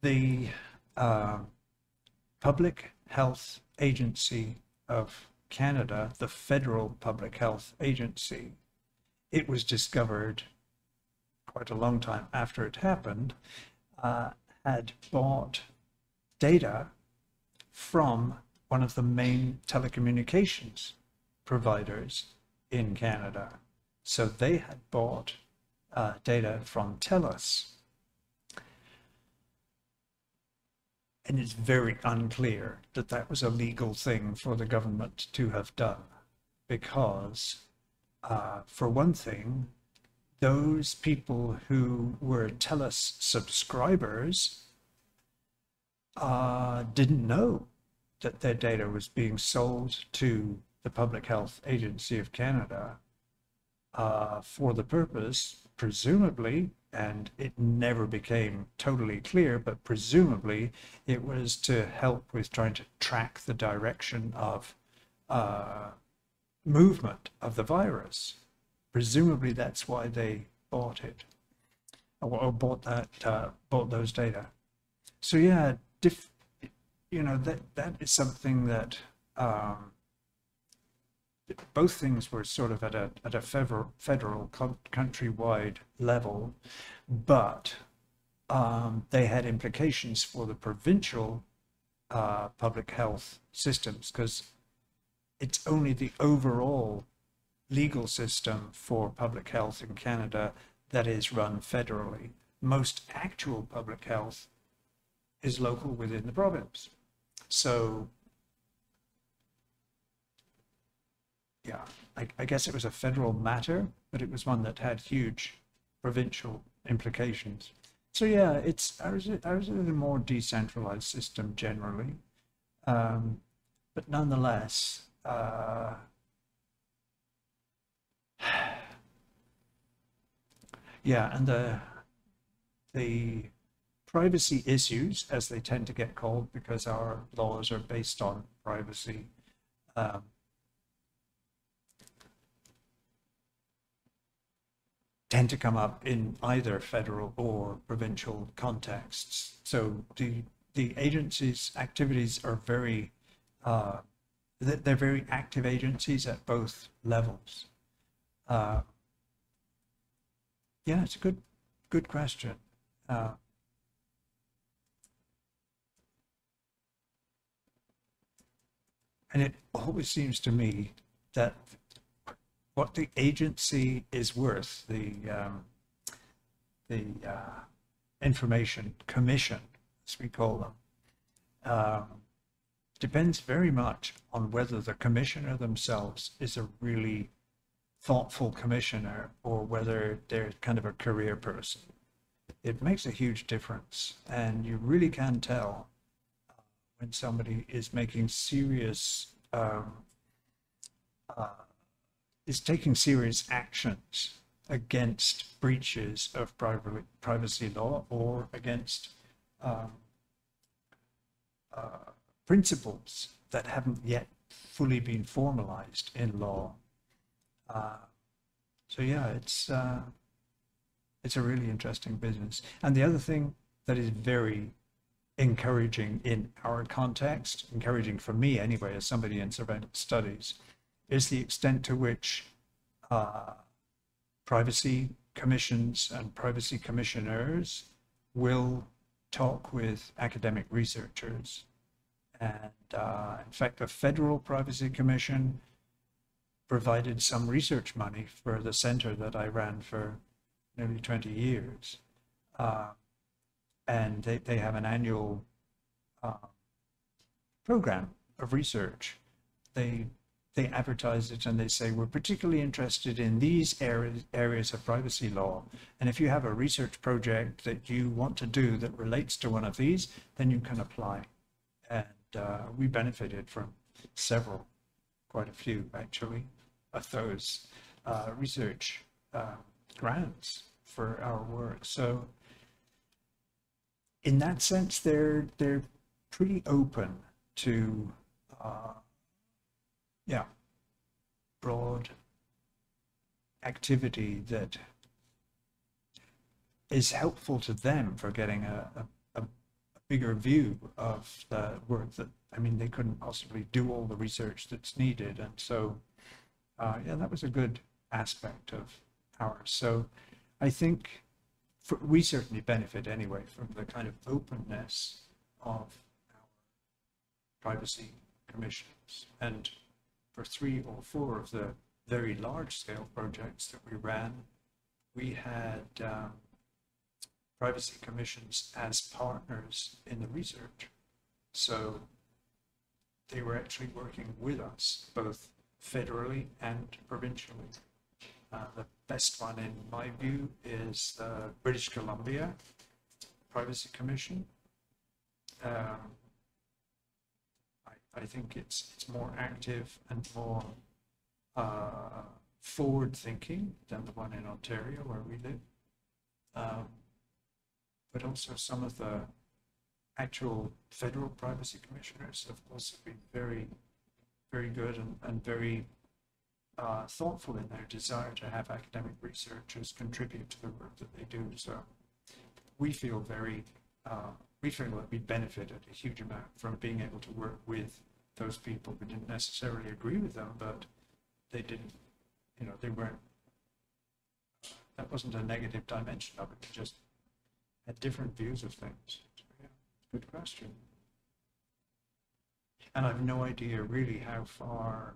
the Public Health Agency of Canada, the Federal Public Health Agency, it was discovered quite a long time after it happened, had bought data from one of the main telecommunications providers in Canada. So they had bought data from TELUS. And it's very unclear that that was a legal thing for the government to have done, because for one thing, those people who were TELUS subscribers didn't know that their data was being sold to the Public Health Agency of Canada for the purpose, presumably, and it never became totally clear, but presumably it was to help with trying to track the direction of movement of the virus. Presumably that's why they bought it, or bought those data. So yeah, that is something that both things were sort of at a federal countrywide level, but they had implications for the provincial public health systems, because it's only the overall legal system for public health in Canada that is run federally. Most actual public health is local within the province. So yeah, I guess it was a federal matter, but it was one that had huge provincial implications. So yeah, ours is a more decentralized system generally, but nonetheless, yeah, and the privacy issues, as they tend to get called, because our laws are based on privacy, tend to come up in either federal or provincial contexts. So the agency's activities are very they're very active agencies at both levels. Yeah, it's a good question. And it always seems to me that what the agency is worth, the information commission, as we call them, depends very much on whether the commissioner themselves is a really thoughtful commissioner or whether they're kind of a career person. It makes a huge difference, and you really can tell when somebody is making serious is taking serious actions against breaches of privacy law or against principles that haven't yet fully been formalized in law. So yeah, it's a really interesting business. And the other thing that is very encouraging in our context, encouraging for me anyway, as somebody in surveillance studies, is the extent to which privacy commissions and privacy commissioners will talk with academic researchers. And in fact, the Federal Privacy Commission provided some research money for the center that I ran for nearly 20 years. And they have an annual program of research. They advertise it and they say, we're particularly interested in these areas of privacy law. And if you have a research project that you want to do that relates to one of these, then you can apply. And we benefited from quite a few actually, of those research grants for our work. So in that sense, they're pretty open to yeah, broad activity that is helpful to them for getting a bigger view of the work that, I mean, they couldn't possibly do all the research that's needed. And so, yeah, that was a good aspect of ours. So I think we certainly benefit anyway from the kind of openness of our privacy commissions. And for 3 or 4 of the very large scale projects that we ran, we had privacy commissions as partners in the research. So they were actually working with us, both federally and provincially. The best one, in my view, is the British Columbia Privacy Commission. I think it's more active and more forward-thinking than the one in Ontario where we live. But also some of the actual federal privacy commissioners have also been very, very good and very thoughtful in their desire to have academic researchers contribute to the work that they do. So we feel that we benefited a huge amount from being able to work with those people. We didn't necessarily agree with them, but they didn't, they weren't, that wasn't a negative dimension of it. They just had different views of things. So, yeah, good question. And I have no idea really how far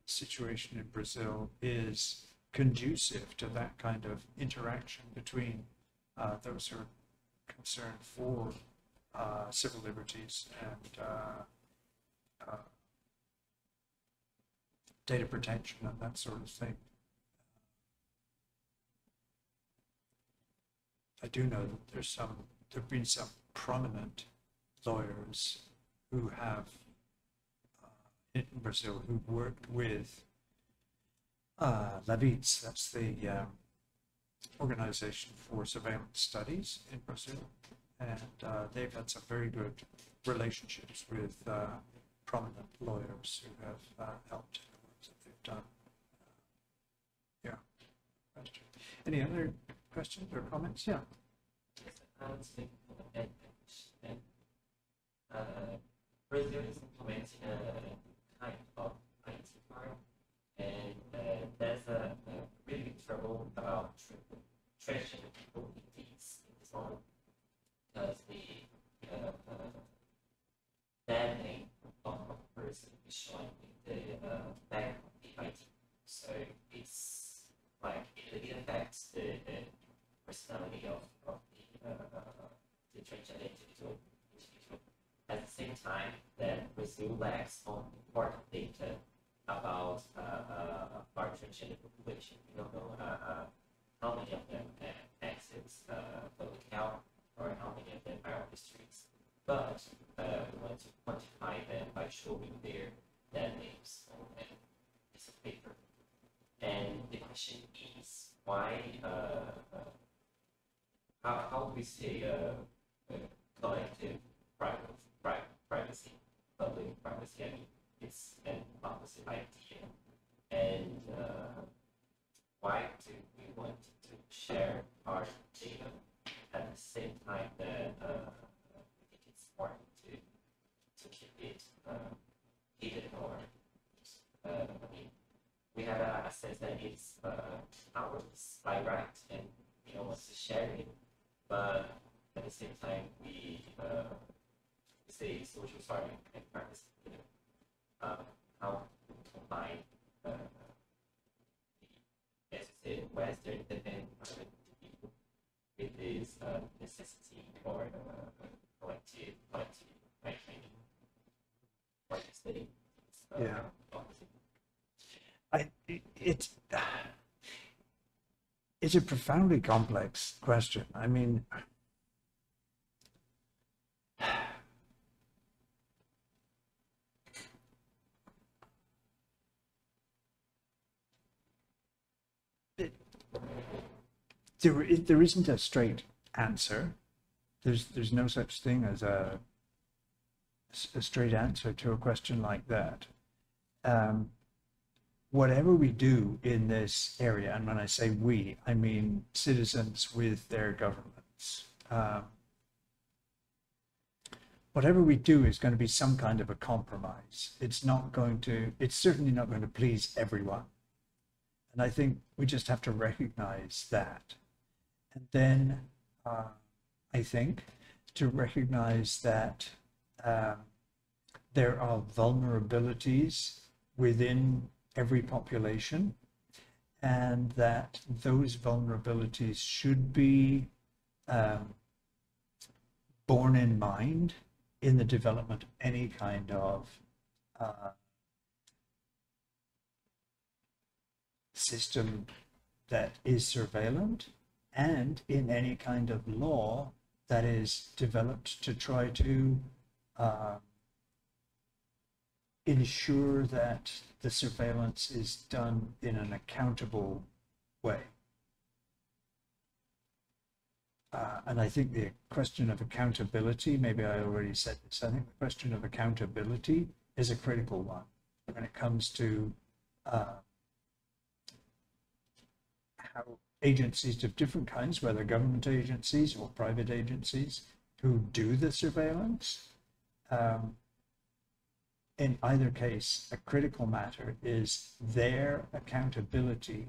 situation in Brazil is conducive to that kind of interaction between those who are concerned for civil liberties and data protection and that sort of thing. I do know that there've been some prominent lawyers who have in Brazil who worked with LAVITS, that's the Organization for Surveillance Studies in Brazil, and they've had some very good relationships with prominent lawyers who have helped in the work that they've done. Yeah. Question. Any other questions or comments? Yeah. Yes, I was thinking of that question. Brazil is implementing a kind of IT part, and there's a really big trouble about trashing people in this moment, because the bad name of a person is showing in the back of the IT. So it's like it affects the personality of the trans individual. At the same time, that Brazil lacks on important data about our transgender population. We don't know how many of them access public health or how many of them are on the streets. But we want to quantify them by showing their names on a piece of paper. And the question is, why, how do we say collective privacy, public privacy? I mean, it's an opposite idea. And why do we want to share our data at the same time that we think it's important to keep it hidden, or I mean, we have a sense that it's ours by right and we don't want to share it, but at the same time we say social starting and privacy. How we combine the, as I said, Western dependent with this necessity for collective right training. What you say? Yeah. It's a profoundly complex question. I mean, there isn't a straight answer. There's no such thing as a straight answer to a question like that. Whatever we do in this area, and when I say we, I mean citizens with their governments, whatever we do is going to be some kind of a compromise. It's certainly not going to please everyone. And I think we just have to recognize that. And then I think to recognize that there are vulnerabilities within every population, and that those vulnerabilities should be borne in mind in the development of any kind of system that is surveillant, and in any kind of law that is developed to try to ensure that the surveillance is done in an accountable way. And I think the question of accountability, maybe I already said this, I think the question of accountability is a critical one when it comes to how agencies of different kinds, whether government agencies or private agencies, who do the surveillance, in either case, a critical matter is their accountability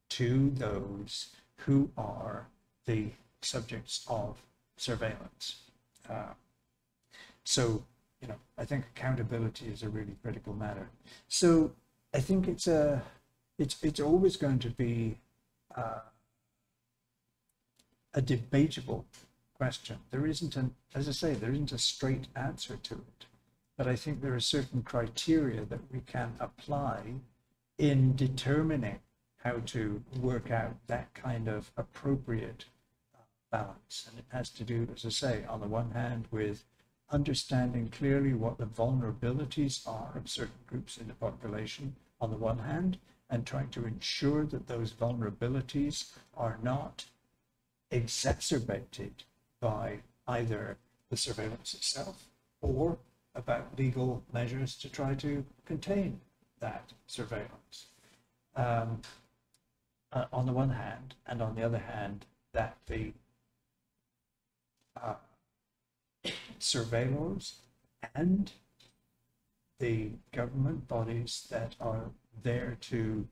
to those who are the subjects of surveillance. So, you know, I think accountability is a really critical matter. So I think it's always going to be a debatable question. There isn't as I say, there isn't a straight answer to it. But I think there are certain criteria that we can apply in determining how to work out that kind of appropriate balance. And it has to do, as I say, on the one hand, with understanding clearly what the vulnerabilities are of certain groups in the population, on the one hand, and trying to ensure that those vulnerabilities are not exacerbated by either the surveillance itself or about legal measures to try to contain that surveillance. On the one hand, and on the other hand, that the surveillors and the government bodies that are there to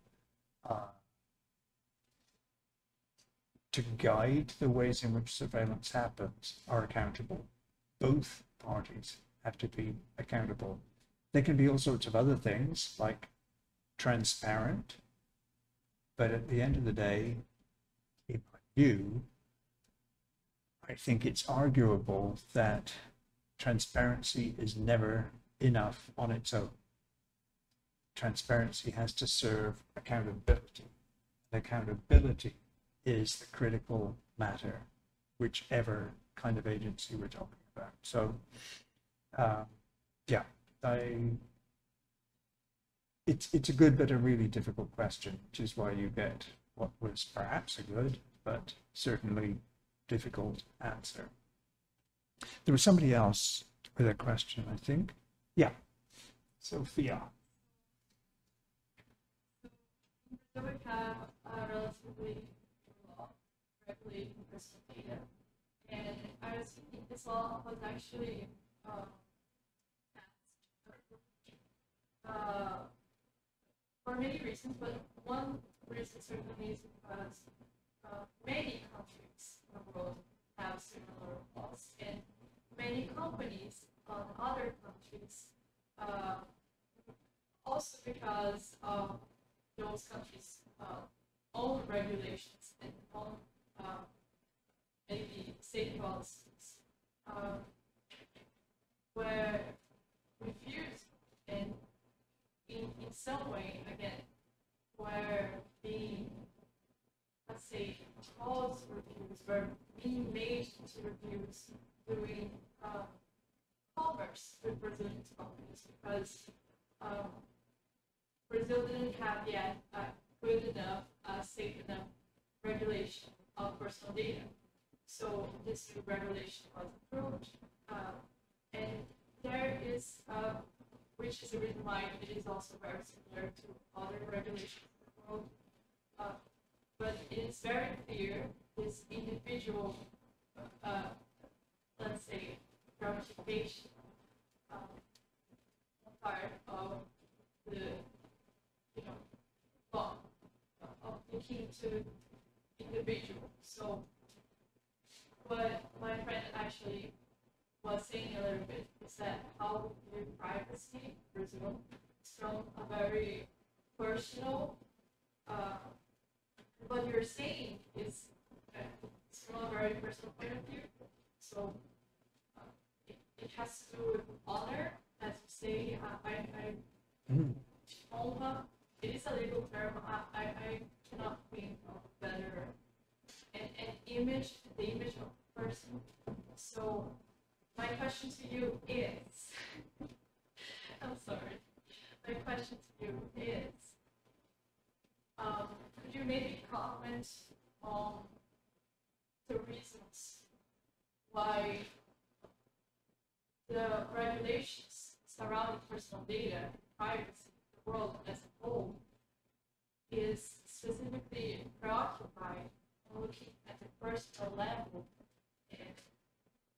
guide the ways in which surveillance happens are accountable. Both parties have to be accountable. There can be all sorts of other things like transparent, but at the end of the day, in my view, I think it's arguable that transparency is never enough on its own. Transparency has to serve accountability. Accountability is the critical matter, whichever kind of agency we're talking about. So, yeah, it's a good but a really difficult question, which is why you get what was perhaps a good but certainly difficult answer. There was somebody else with a question, I think. Yeah, Sophia. So we have a relatively law regulating personal data, and I was thinking this law was actually passed for many reasons, but one reason certainly is because many countries in the world have similar laws, and many companies on other countries, also because of those countries' own regulations and own maybe state policies, were refused and in some way, again, were being, let's say, false reviews, were being made into reviews doing commerce with Brazilian companies, because Brazil didn't have yet a good enough, safe enough regulation of personal data. So this new regulation was approved, and there is, which is the reason why it is also very similar to other regulations in the world. But it is very clear this individual, let's say, gratification part of the law of looking to individual. So what my friend actually was saying a little bit is that how the privacy in Brazil is from a very personal, what you're saying is from a very personal point of view. So it has to do with honor, as you say. Honra, it is a legal term. I cannot think of better. An image, the image of a person. So my question to you is, I'm sorry. My question to you is, could you maybe comment on the reasons why the regulations surrounding personal data and privacy in the world as a whole is specifically preoccupied looking at the personal level? And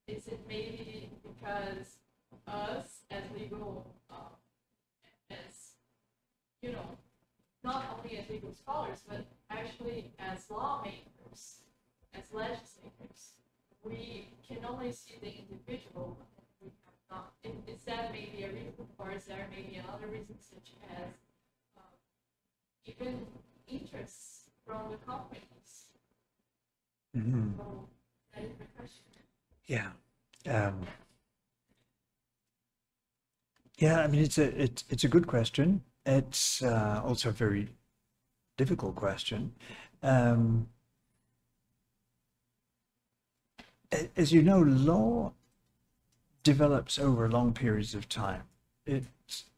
is it maybe because us as legal, as, not only as legal scholars, but actually as lawmakers, as legislators, we can only see the individual, and we have not. Is that maybe a reason, or is there maybe another reason, such as even interests from the companies? Mm-hmm. So that is my question. Yeah. Yeah, I mean, it's a good question. It's also a very difficult question. Um, as you know, law develops over long periods of time. If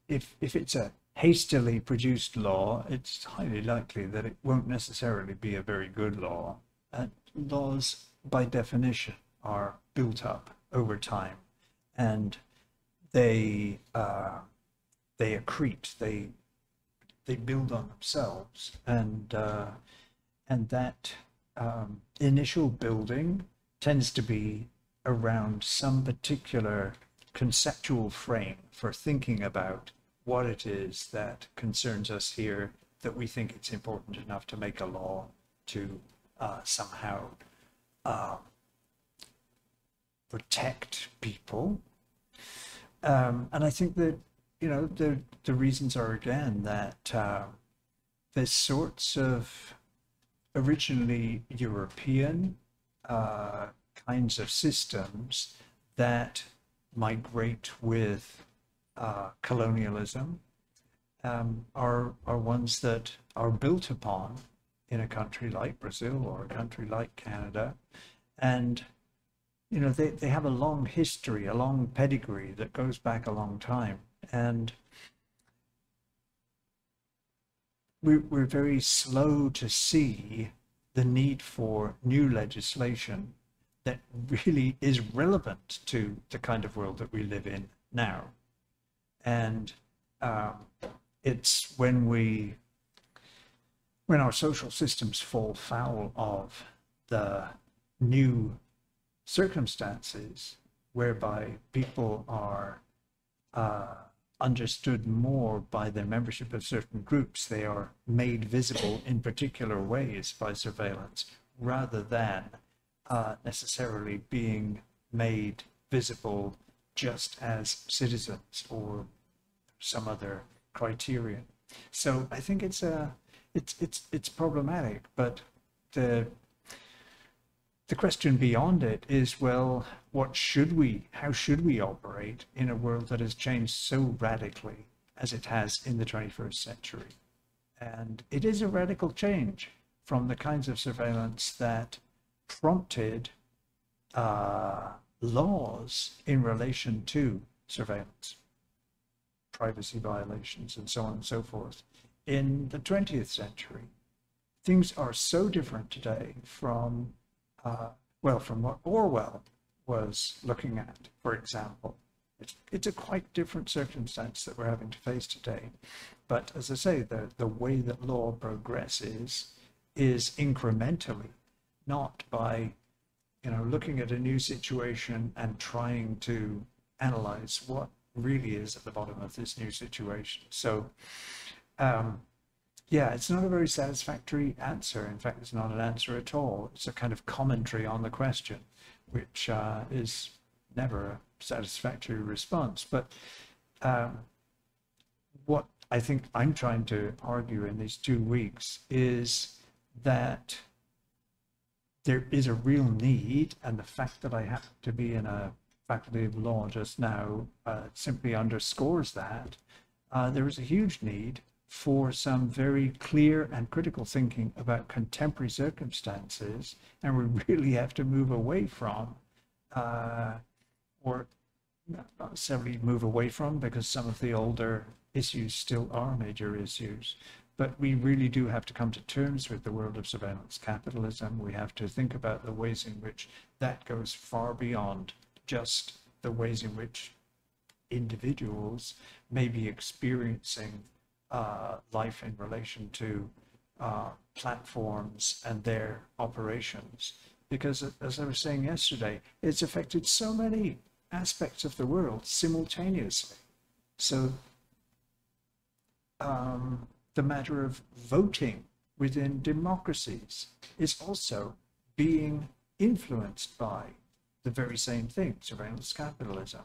it's a hastily produced law, it's highly likely that it won't necessarily be a very good law. And laws, by definition, are built up over time, and they accrete, they build on themselves, and that initial building tends to be around some particular conceptual frame for thinking about what it is that concerns us here, that we think it's important enough to make a law to somehow protect people. And I think that, you know, the reasons are, again, that there's sorts of originally European kinds of systems that migrate with colonialism, are ones that are built upon in a country like Brazil or a country like Canada. And, you know, they have a long history, a long pedigree that goes back a long time. And we're very slow to see the need for new legislation that really is relevant to the kind of world that we live in now. And it's when our social systems fall foul of the new circumstances whereby people are understood more by their membership of certain groups, they are made visible in particular ways by surveillance, rather than necessarily being made visible just as citizens or some other criterion. So I think it's problematic, but the question beyond it is, well, how should we operate in a world that has changed so radically as it has in the 21st century? And it is a radical change from the kinds of surveillance that prompted laws in relation to surveillance, privacy violations, and so on and so forth. In the 20th century, things are so different today from what Orwell was looking at, for example. It's a quite different circumstance that we're having to face today. But as I say, the way that law progresses is incrementally, not by, you know, looking at a new situation and trying to analyze what really is at the bottom of this new situation. So, yeah, it's not a very satisfactory answer. In fact, it's not an answer at all. It's a kind of commentary on the question, which is never a satisfactory response. But what I think I'm trying to argue in these 2 weeks is that there is a real need, and the fact that I happen to be in a faculty of law just now simply underscores that. There is a huge need for some very clear and critical thinking about contemporary circumstances, and we really have to move away from, or not necessarily move away from, because some of the older issues still are major issues, but we really do have to come to terms with the world of surveillance capitalism. We have to think about the ways in which that goes far beyond just the ways in which individuals may be experiencing life in relation to platforms and their operations. Because, as I was saying yesterday, it's affected so many aspects of the world simultaneously. So the matter of voting within democracies is also being influenced by the very same thing, surveillance capitalism.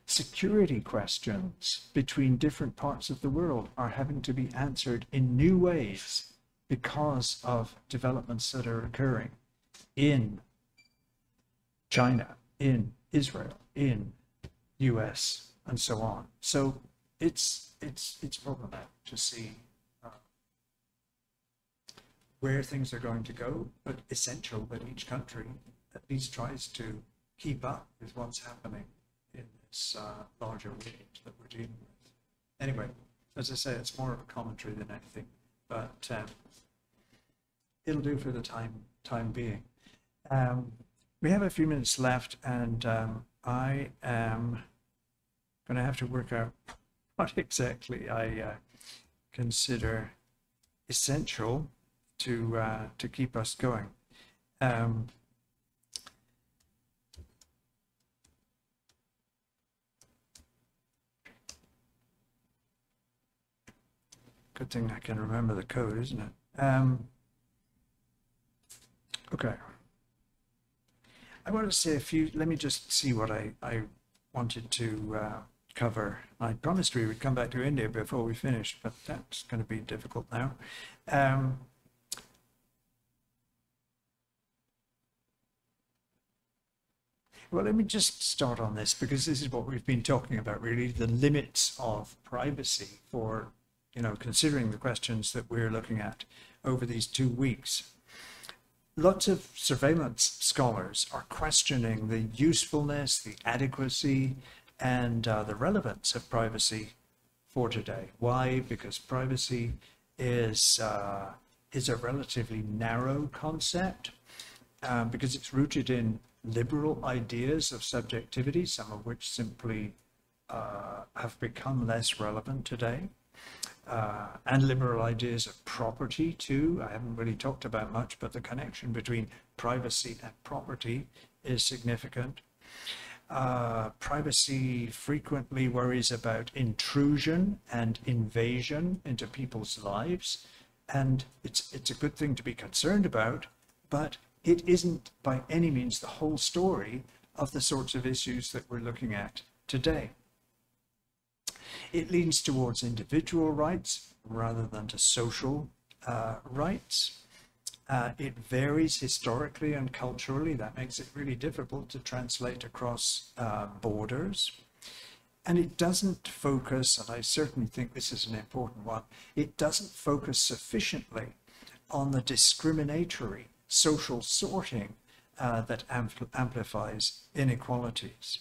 Security questions between different parts of the world are having to be answered in new ways because of developments that are occurring in China, in Israel, in US and so on. So it's problematic to see where things are going to go, but essential that each country at least tries to keep up with what's happening in this larger range that we're dealing with. Anyway, as I say, it's more of a commentary than anything, but it'll do for the time being. We have a few minutes left, and I am going to have to work out what exactly I consider essential to keep us going. Good thing I can remember the code, isn't it? Okay. I want to say a few, let me just see what I wanted to cover. I promised we would come back to India before we finished, but that's going to be difficult now. Well, let me just start on this, because this is what we've been talking about, really, the limits of privacy for, you know, considering the questions that we're looking at over these 2 weeks. Lots of surveillance scholars are questioning the usefulness, the adequacy, and the relevance of privacy for today. Why? Because privacy is a relatively narrow concept, because it's rooted in liberal ideas of subjectivity, some of which simply have become less relevant today, and liberal ideas of property too. I haven't really talked about much, but the connection between privacy and property is significant. Privacy frequently worries about intrusion and invasion into people's lives, and it's a good thing to be concerned about, but it isn't by any means the whole story of the sorts of issues that we're looking at today. It leans towards individual rights rather than to social rights. It varies historically and culturally. That makes it really difficult to translate across borders. And it doesn't focus, and I certainly think this is an important one, it doesn't focus sufficiently on the discriminatory social sorting that amplifies inequalities.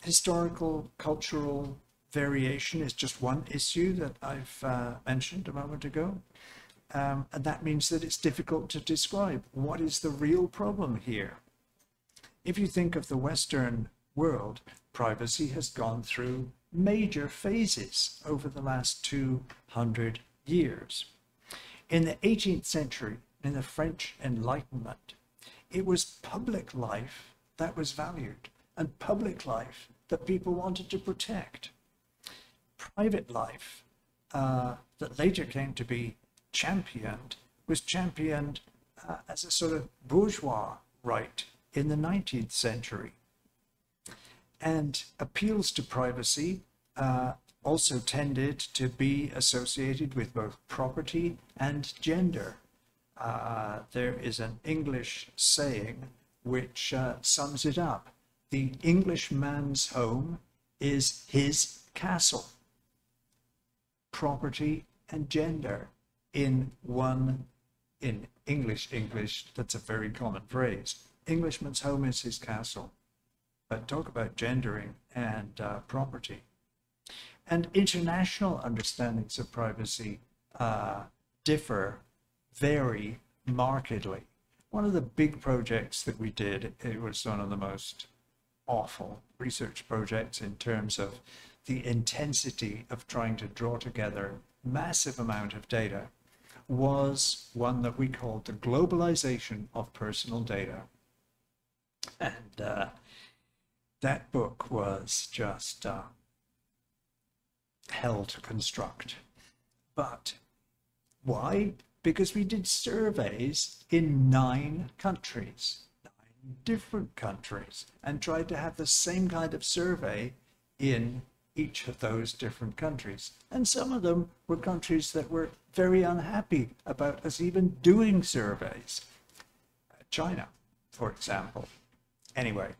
Historical, cultural variation is just one issue that I've mentioned a moment ago. And that means that it's difficult to describe what is the real problem here. If you think of the Western world, privacy has gone through major phases over the last 200 years. In the 18th century, in the French Enlightenment, it was public life that was valued, and public life that people wanted to protect. Private life, that later came to be championed, was championed as a sort of bourgeois right in the 19th century. And appeals to privacy also tended to be associated with both property and gender. There is an English saying which sums it up. The Englishman's home is his castle. Property and gender in English, that's a very common phrase. Englishman's home is his castle. But talk about gendering and property. And international understandings of privacy vary markedly. One of the big projects that we did, it was one of the most awful research projects in terms of the intensity of trying to draw together massive amount of data, was one that we called the globalization of personal data. And that book was just hell to construct. But why? Because we did surveys in 9 countries, 9 different countries, and tried to have the same kind of survey in each of those different countries. And some of them were countries that were very unhappy about us even doing surveys. China, for example. Anyway,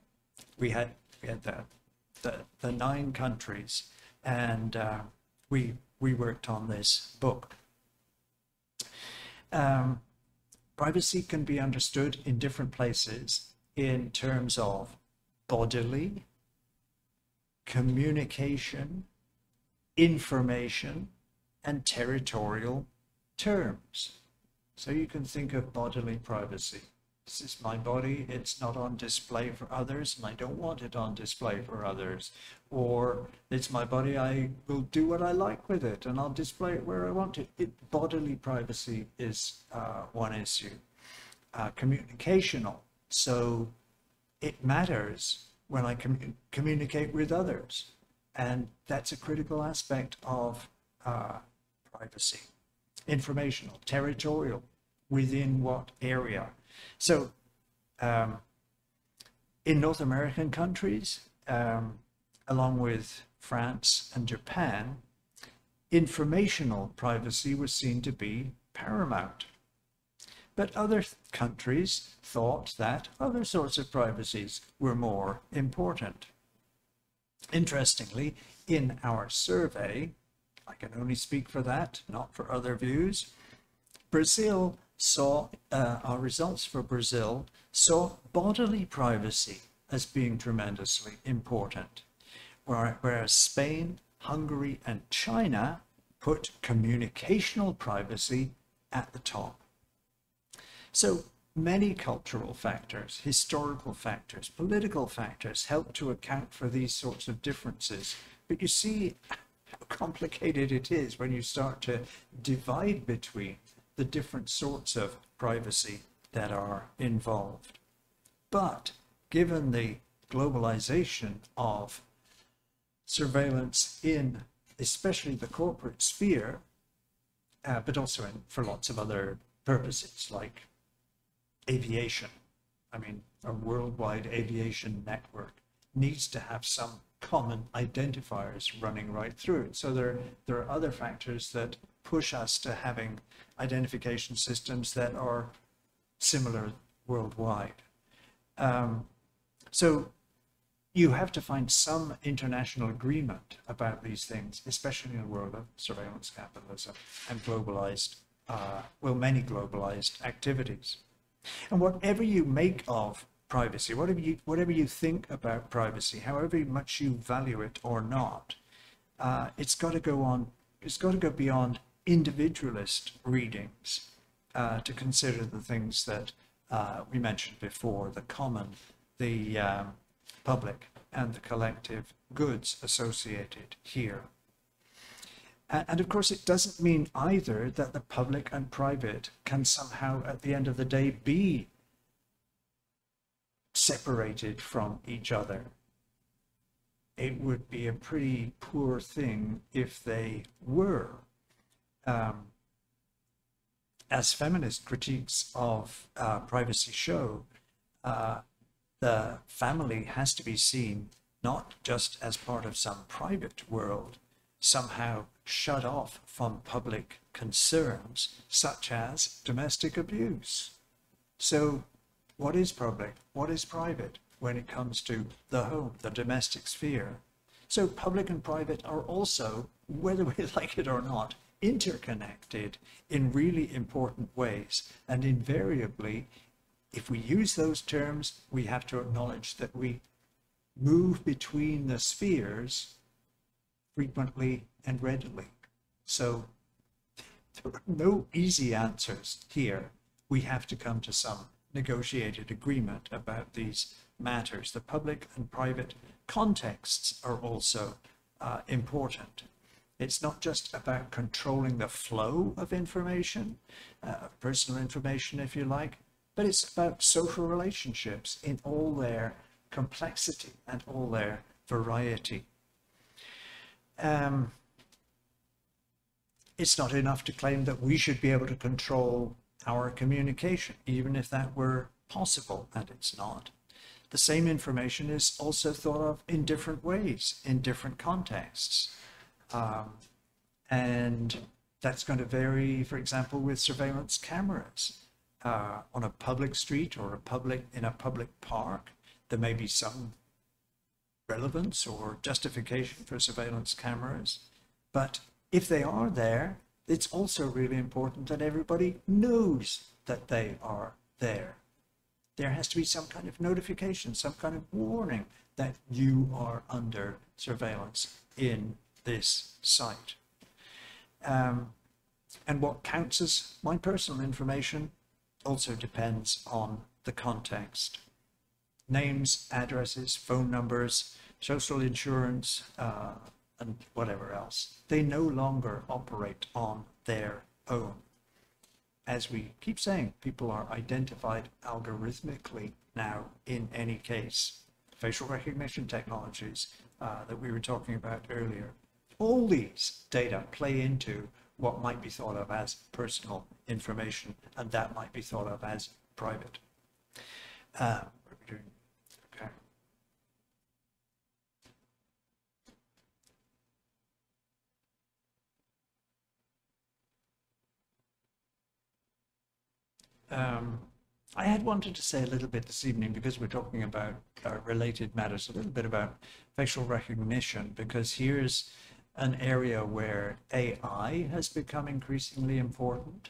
we had the 9 countries, and we worked on this book. Privacy can be understood in different places in terms of bodily, communication, information, and territorial terms. So you can think of bodily privacy. This is my body, it's not on display for others, and I don't want it on display for others. Or it's my body, I will do what I like with it, and I'll display it where I want it. Bodily privacy is one issue. Communicational, so it matters when I communicate with others, and that's a critical aspect of privacy. Informational, territorial, within what area. So in North American countries, along with France and Japan, informational privacy was seen to be paramount. But other countries thought that other sorts of privacies were more important. Interestingly, in our survey, I can only speak for that, not for other views, Brazil saw, our results for Brazil saw bodily privacy as being tremendously important, whereas Spain, Hungary, and China put communicational privacy at the top. So many cultural factors, historical factors, political factors help to account for these sorts of differences. But you see how complicated it is when you start to divide between the different sorts of privacy that are involved. But given the globalization of surveillance in especially the corporate sphere, but also for lots of other purposes like aviation. I mean, a worldwide aviation network needs to have some common identifiers running right through it. So there are other factors that push us to having identification systems that are similar worldwide. So you have to find some international agreement about these things, especially in a world of surveillance capitalism and globalized, many globalized activities. And whatever you make of privacy, whatever you think about privacy, however much you value it or not, it's got to go beyond individualist readings to consider the things that we mentioned before, the common, the public, and the collective goods associated here. And of course, it doesn't mean either that the public and private can somehow, at the end of the day, be separated from each other. It would be a pretty poor thing if they were. As feminist critiques of privacy show, the family has to be seen not just as part of some private world, somehow shut off from public concerns such as domestic abuse. So what is public? What is private when it comes to the home, the domestic sphere? So public and private are also, whether we like it or not, interconnected in really important ways. And invariably, if we use those terms, we have to acknowledge that we move between the spheres frequently and readily. So there are no easy answers here. We have to come to some negotiated agreement about these matters. The public and private contexts are also important. It's not just about controlling the flow of information, personal information if you like, but it's about social relationships in all their complexity and all their variety. It's not enough to claim that we should be able to control our communication, even if that were possible, and it's not. The same information is also thought of in different ways, in different contexts. And that's going to vary, for example, with surveillance cameras. On a public street or in a public park, there may be some relevance or justification for surveillance cameras. But if they are there, it's also really important that everybody knows that they are there. There has to be some kind of notification, some kind of warning that you are under surveillance in this site. And what counts as my personal information also depends on the context. Names, addresses, phone numbers, social insurance, and whatever else. They no longer operate on their own. As we keep saying, people are identified algorithmically now in any case. Facial recognition technologies that we were talking about earlier. All these data play into what might be thought of as personal information, and that might be thought of as private. What are we doing? Okay. I had wanted to say a little bit this evening, because we're talking about related matters, a little bit about facial recognition, because here's an area where AI has become increasingly important.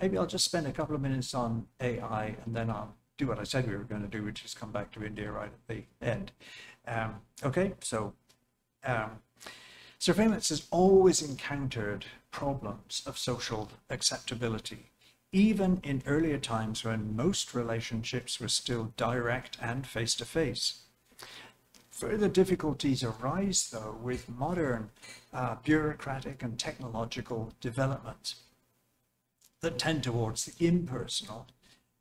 Maybe I'll just spend a couple of minutes on AI, and then I'll do what I said we were going to do, which is come back to India right at the end. Okay, so surveillance has always encountered problems of social acceptability, even in earlier times when most relationships were still direct and face-to-face. Further difficulties arise, though, with modern bureaucratic and technological developments that tend towards the impersonal,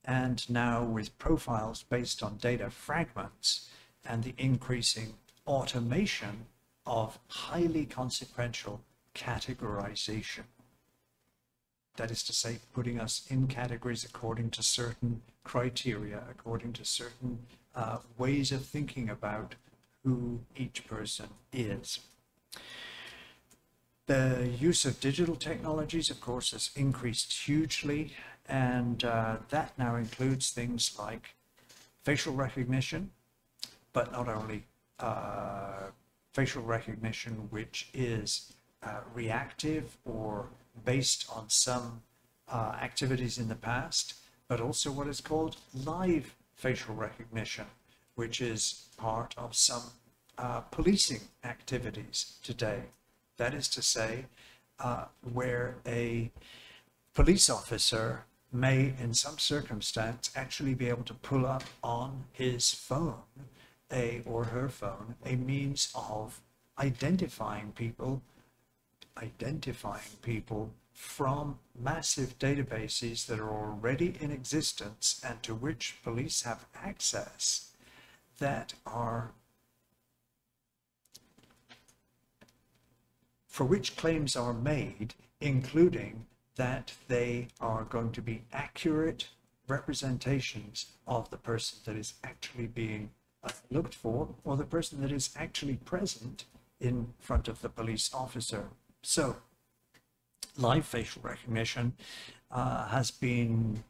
and now with profiles based on data fragments and the increasing automation of highly consequential categorization. That is to say, putting us in categories according to certain criteria, according to certain ways of thinking about who each person is. The use of digital technologies, of course, has increased hugely, and that now includes things like facial recognition, but not only facial recognition which is reactive or based on some activities in the past, but also what is called live facial recognition, which is part of some policing activities today. That is to say, where a police officer may, in some circumstance, actually be able to pull up on his phone, or her phone, a means of identifying people from massive databases that are already in existence and to which police have access, that are, for which claims are made, including that they are going to be accurate representations of the person that is actually being looked for, or the person that is actually present in front of the police officer. So, live facial recognition has been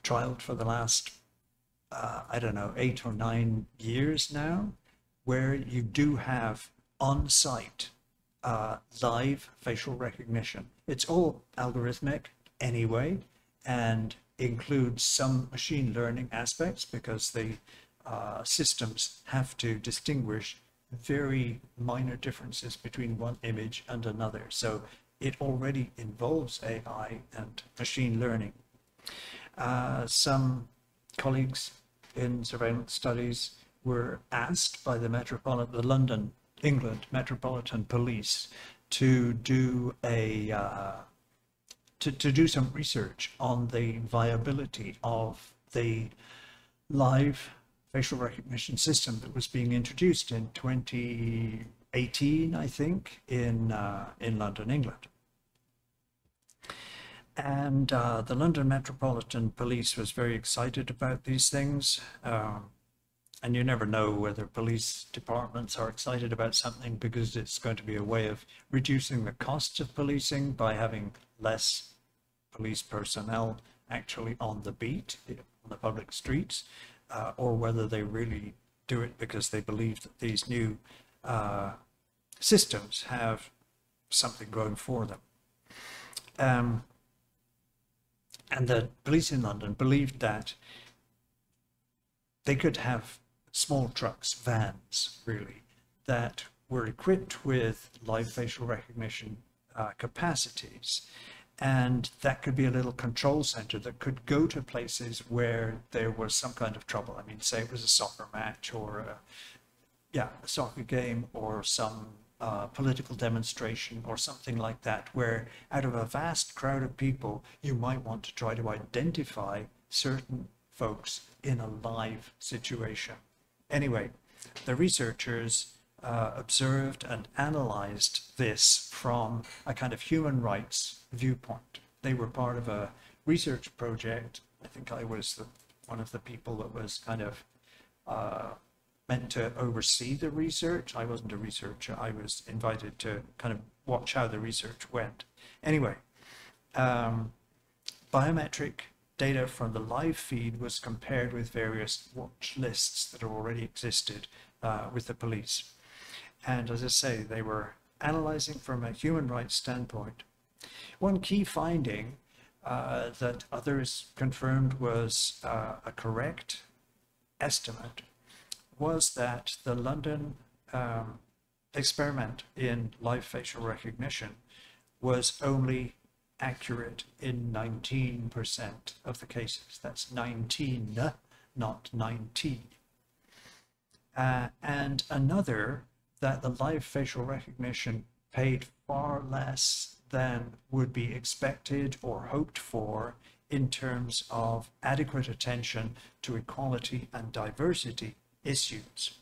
trialed for the last, 8 or 9 years now, where you do have on-site live facial recognition. It's all algorithmic anyway, and includes some machine learning aspects, because the systems have to distinguish very minor differences between one image and another. So it already involves AI and machine learning. Some colleagues in surveillance studies were asked by the London, England Metropolitan Police to do to do some research on the viability of the live facial recognition system that was being introduced in 2018, I think, in London, England. And the London Metropolitan Police was very excited about these things. And you never know whether police departments are excited about something because it's going to be a way of reducing the costs of policing by having less police personnel actually on the beat, on the public streets, or whether they really do it because they believe that these new systems have something going for them. And the police in London believed that they could have small trucks, vans, really, that were equipped with live facial recognition capacities. And that could be a little control center that could go to places where there was some kind of trouble. I mean, say it was a soccer match or a soccer game or some political demonstration or something like that, where out of a vast crowd of people, you might want to try to identify certain folks in a live situation. Anyway, the researchers observed and analyzed this from a kind of human rights viewpoint. They were part of a research project. I think I was one of the people that was kind of meant to oversee the research. I wasn't a researcher. I was invited to kind of watch how the research went. Anyway, biometric data from the live feed was compared with various watch lists that already existed with the police. And as I say, they were analyzing from a human rights standpoint. One key finding that others confirmed was a correct estimate was that the London experiment in live facial recognition was only accurate in 19% of the cases. That's 19, not 90. And another, that the live facial recognition paid far less than would be expected or hoped for in terms of adequate attention to equality and diversity issues.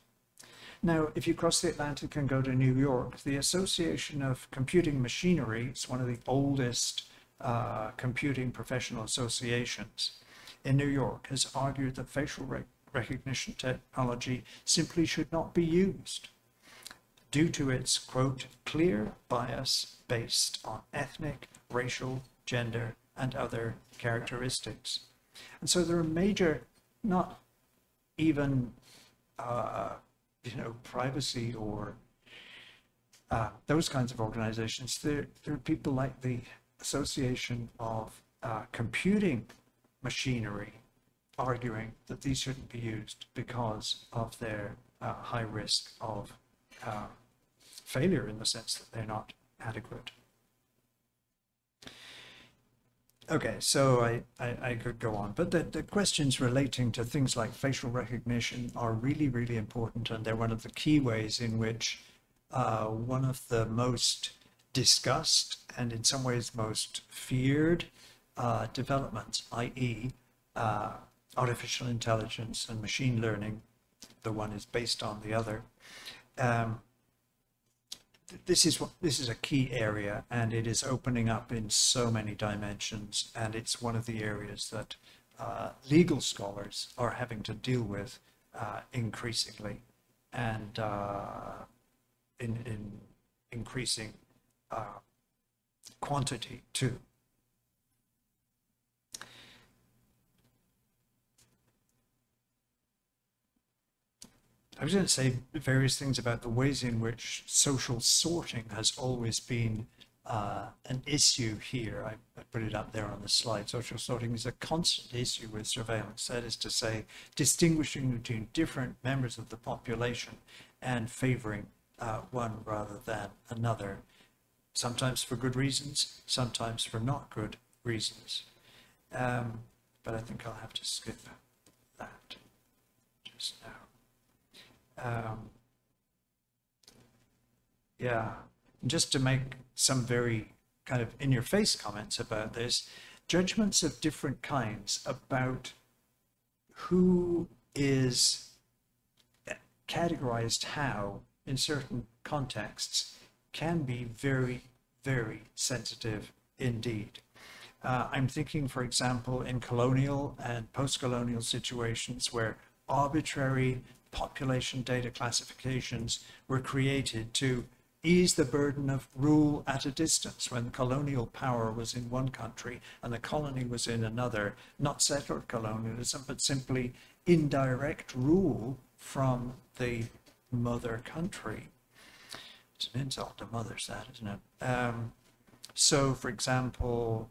Now, if you cross the Atlantic and go to New York, the Association of Computing Machinery, it's one of the oldest computing professional associations in New York, has argued that facial recognition technology simply should not be used due to its, quote, clear bias based on ethnic, racial, gender, and other characteristics. And so there are major, not even privacy or those kinds of organizations. There are people like the Association of Computing Machinery arguing that these shouldn't be used because of their high risk of failure, in the sense that they're not adequate. Okay, so I could go on, but the questions relating to things like facial recognition are really, really important, and they're one of the key ways in which one of the most discussed and in some ways most feared developments, i.e. Artificial intelligence and machine learning, the one is based on the other. This is a key area, and it is opening up in so many dimensions, and it's one of the areas that legal scholars are having to deal with increasingly, and in increasing quantity too. I was going to say various things about the ways in which social sorting has always been an issue here. I put it up there on the slide. Social sorting is a constant issue with surveillance. That is to say, distinguishing between different members of the population and favoring one rather than another, sometimes for good reasons, sometimes for not good reasons. But I think I'll have to skip that just now. Just to make some very kind of in-your-face comments about this, judgments of different kinds about who is categorized how in certain contexts can be very, very sensitive indeed. I'm thinking, for example, in colonial and post-colonial situations where arbitrary population data classifications were created to ease the burden of rule at a distance, when colonial power was in one country and the colony was in another, not settled colonialism, but simply indirect rule from the mother country. It's an insult to mothers, that, isn't it? So, for example,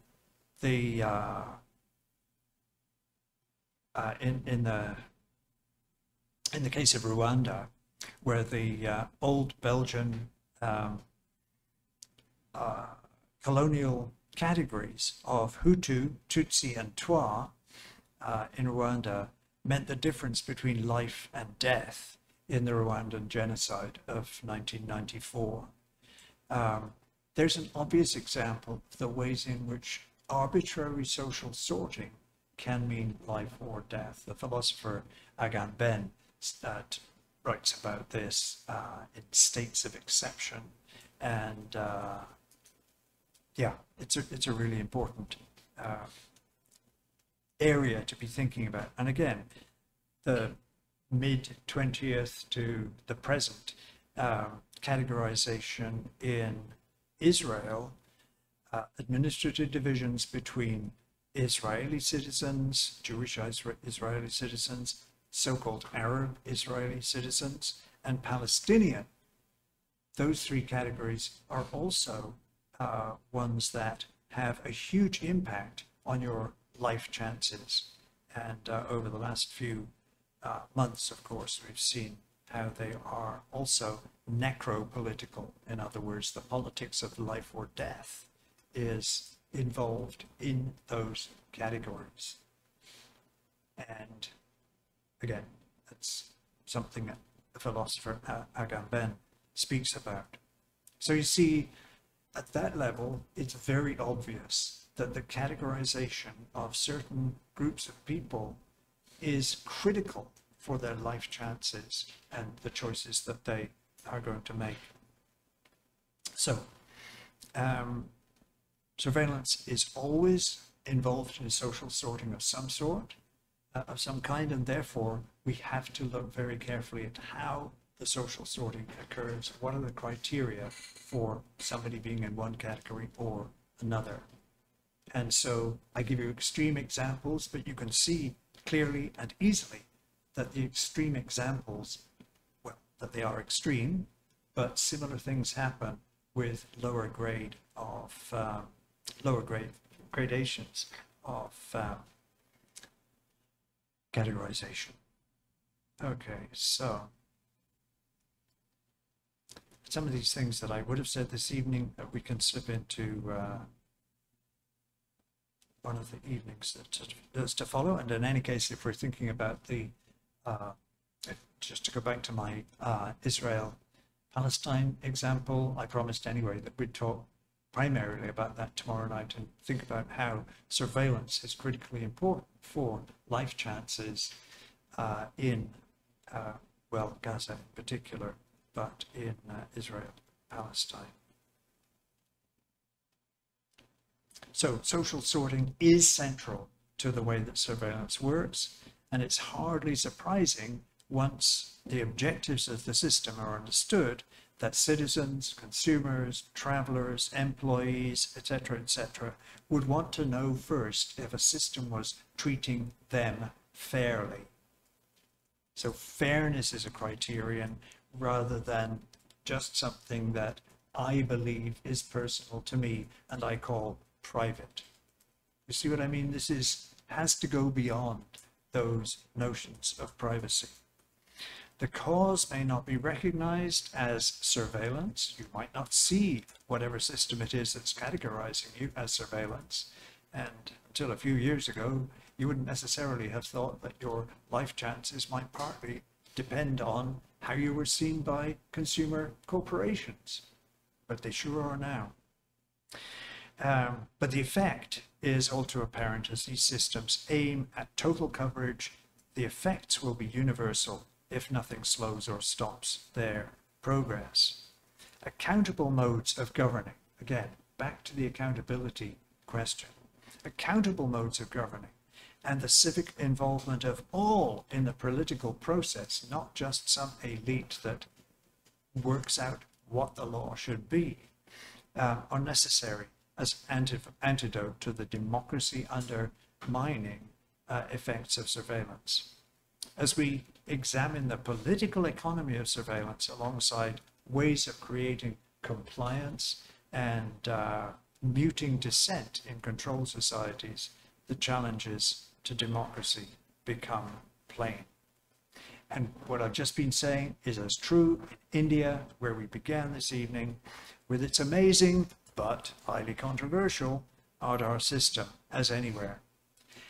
the in the case of Rwanda, where the old Belgian colonial categories of Hutu, Tutsi, and Twa in Rwanda meant the difference between life and death in the Rwandan genocide of 1994. There's an obvious example of the ways in which arbitrary social sorting can mean life or death. The philosopher Agamben writes about this in States of Exception, and yeah, it's a really important area to be thinking about. And again, the mid-20th to the present categorization in Israel, administrative divisions between Israeli citizens, Jewish Israeli citizens, so-called Arab Israeli citizens, and Palestinian. Those three categories are also ones that have a huge impact on your life chances. And over the last few months, of course, we've seen how they are also necropolitical. In other words, the politics of life or death is involved in those categories. And again, that's something that the philosopher Agamben speaks about. So you see, at that level, it's very obvious that the categorization of certain groups of people is critical for their life chances and the choices that they are going to make. So, surveillance is always involved in social sorting of some sort, of some kind, and therefore we have to look very carefully at how the social sorting occurs. What are the criteria for somebody being in one category or another? And so I give you extreme examples, but you can see clearly and easily that the extreme examples, well, that they are extreme, but similar things happen with lower gradations of categorization. Okay, so some of these things that I would have said this evening, we can slip into one of the evenings that's to follow. And in any case, if we're thinking about the, just to go back to my Israel-Palestine example, I promised anyway that we'd talk primarily about that tomorrow night and think about how surveillance is critically important for life chances in, well, Gaza in particular, but in Israel, Palestine. So social sorting is central to the way that surveillance works, and it's hardly surprising once the objectives of the system are understood that citizens, consumers, travelers, employees, etc., would want to know first if a system was treating them fairly. So fairness is a criterion rather than just something that I believe is personal to me and I call private. You see what I mean? This has to go beyond those notions of privacy. The cause may not be recognized as surveillance. You might not see whatever system it is that's categorizing you as surveillance. And until a few years ago, you wouldn't necessarily have thought that your life chances might partly depend on how you were seen by consumer corporations. But they sure are now. But the effect is all too apparent as these systems aim at total coverage. The effects will be universal if nothing slows or stops their progress. Accountable modes of governing, again, back to the accountability question. Accountable modes of governing and the civic involvement of all in the political process, not just some elite that works out what the law should be, are necessary as antidote to the democracy undermining effects of surveillance. as we examine the political economy of surveillance alongside ways of creating compliance and muting dissent in control societies, the challenges to democracy become plain. And what I've just been saying is as true in India, where we began this evening, with its amazing but highly controversial Aadhaar system, as anywhere.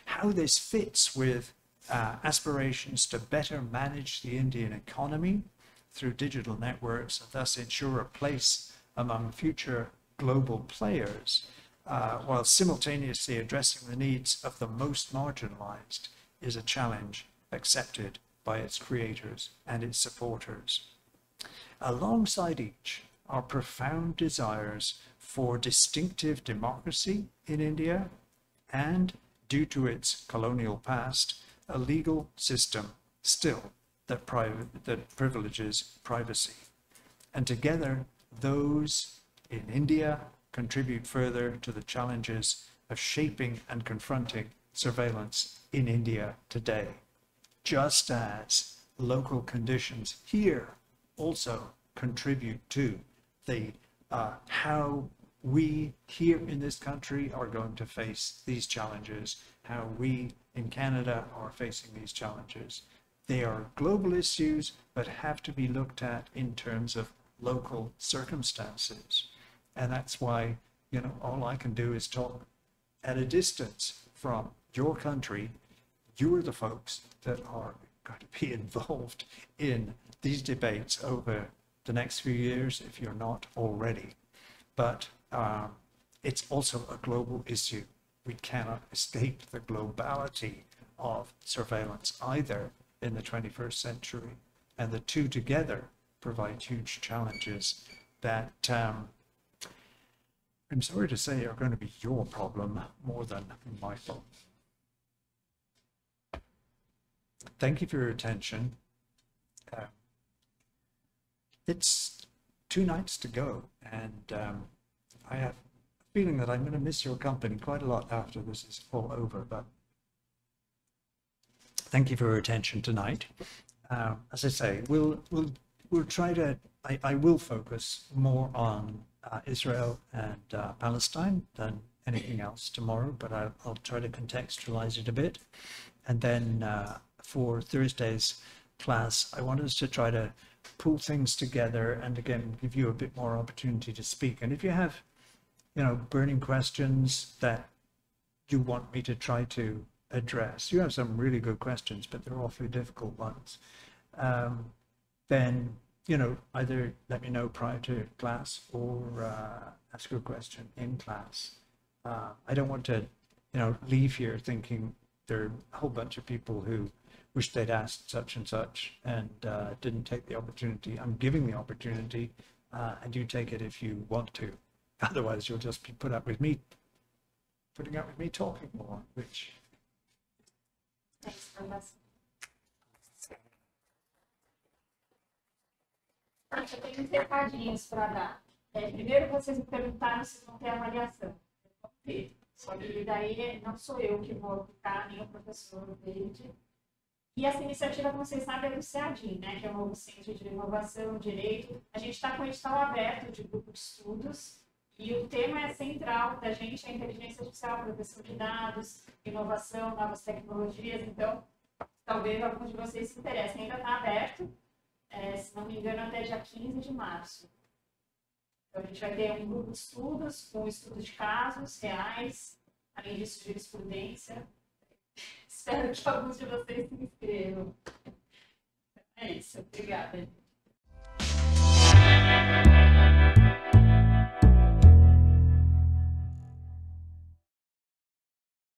How this fits with aspirations to better manage the Indian economy through digital networks and thus ensure a place among future global players, while simultaneously addressing the needs of the most marginalized, is a challenge accepted by its creators and its supporters. Alongside each are profound desires for distinctive democracy in India and, due to its colonial past, a legal system still that privileges privacy. And together, those in India contribute further to the challenges of shaping and confronting surveillance in India today, just as local conditions here also contribute to the how we here in this country are going to face these challenges, how we in Canada are facing these challenges. They are global issues, but have to be looked at in terms of local circumstances. And that's why, you know, all I can do is talk at a distance from your country. You are the folks that are going to be involved in these debates over the next few years, if you're not already. But it's also a global issue. We cannot escape the globality of surveillance either in the 21st century. And the two together provide huge challenges that I'm sorry to say are going to be your problem more than my problem. Thank you for your attention. It's 2 nights to go, and I have a feeling that I'm going to miss your company quite a lot after this is all over, but thank you for your attention tonight. As I say, we'll try to, I will focus more on Israel and Palestine than anything else tomorrow, but I'll try to contextualize it a bit. And then for Thursday's class, I want us to try to pull things together and again give you a bit more opportunity to speak. And if you have, you know, burning questions that you want me to try to address, you have some really good questions, but they're awfully difficult ones, then, you know, either let me know prior to class or ask your question in class. I don't want to, you know, leave here thinking there are a whole bunch of people who wish they'd asked such and such and didn't take the opportunity. I'm giving the opportunity, and you take it if you want to. Otherwise, you'll just be putting up with me talking more, which... Thanks, Professor. Gente, eu tenho uns recadinhos para dar. Primeiro, vocês me perguntaram se vão ter avaliação. Vão ter. Só que daí não sou eu que vou aplicar, nem o professor David. E essa iniciativa, como vocês sabem, é do CEADIM, né, que é o novo Centro de Inovação, Direito. A gente está com o edital aberto de grupo de estudos e o tema central da gente é a inteligência artificial, proteção de dados, inovação, novas tecnologias. Então, talvez alguns de vocês se interessem. Ainda está aberto, se não me engano, até dia 15 de março. Então, a gente vai ter um grupo de estudos com estudos de casos reais, além disso, jurisprudência. Espero que alguns de vocês se inscrevam. É isso, obrigada.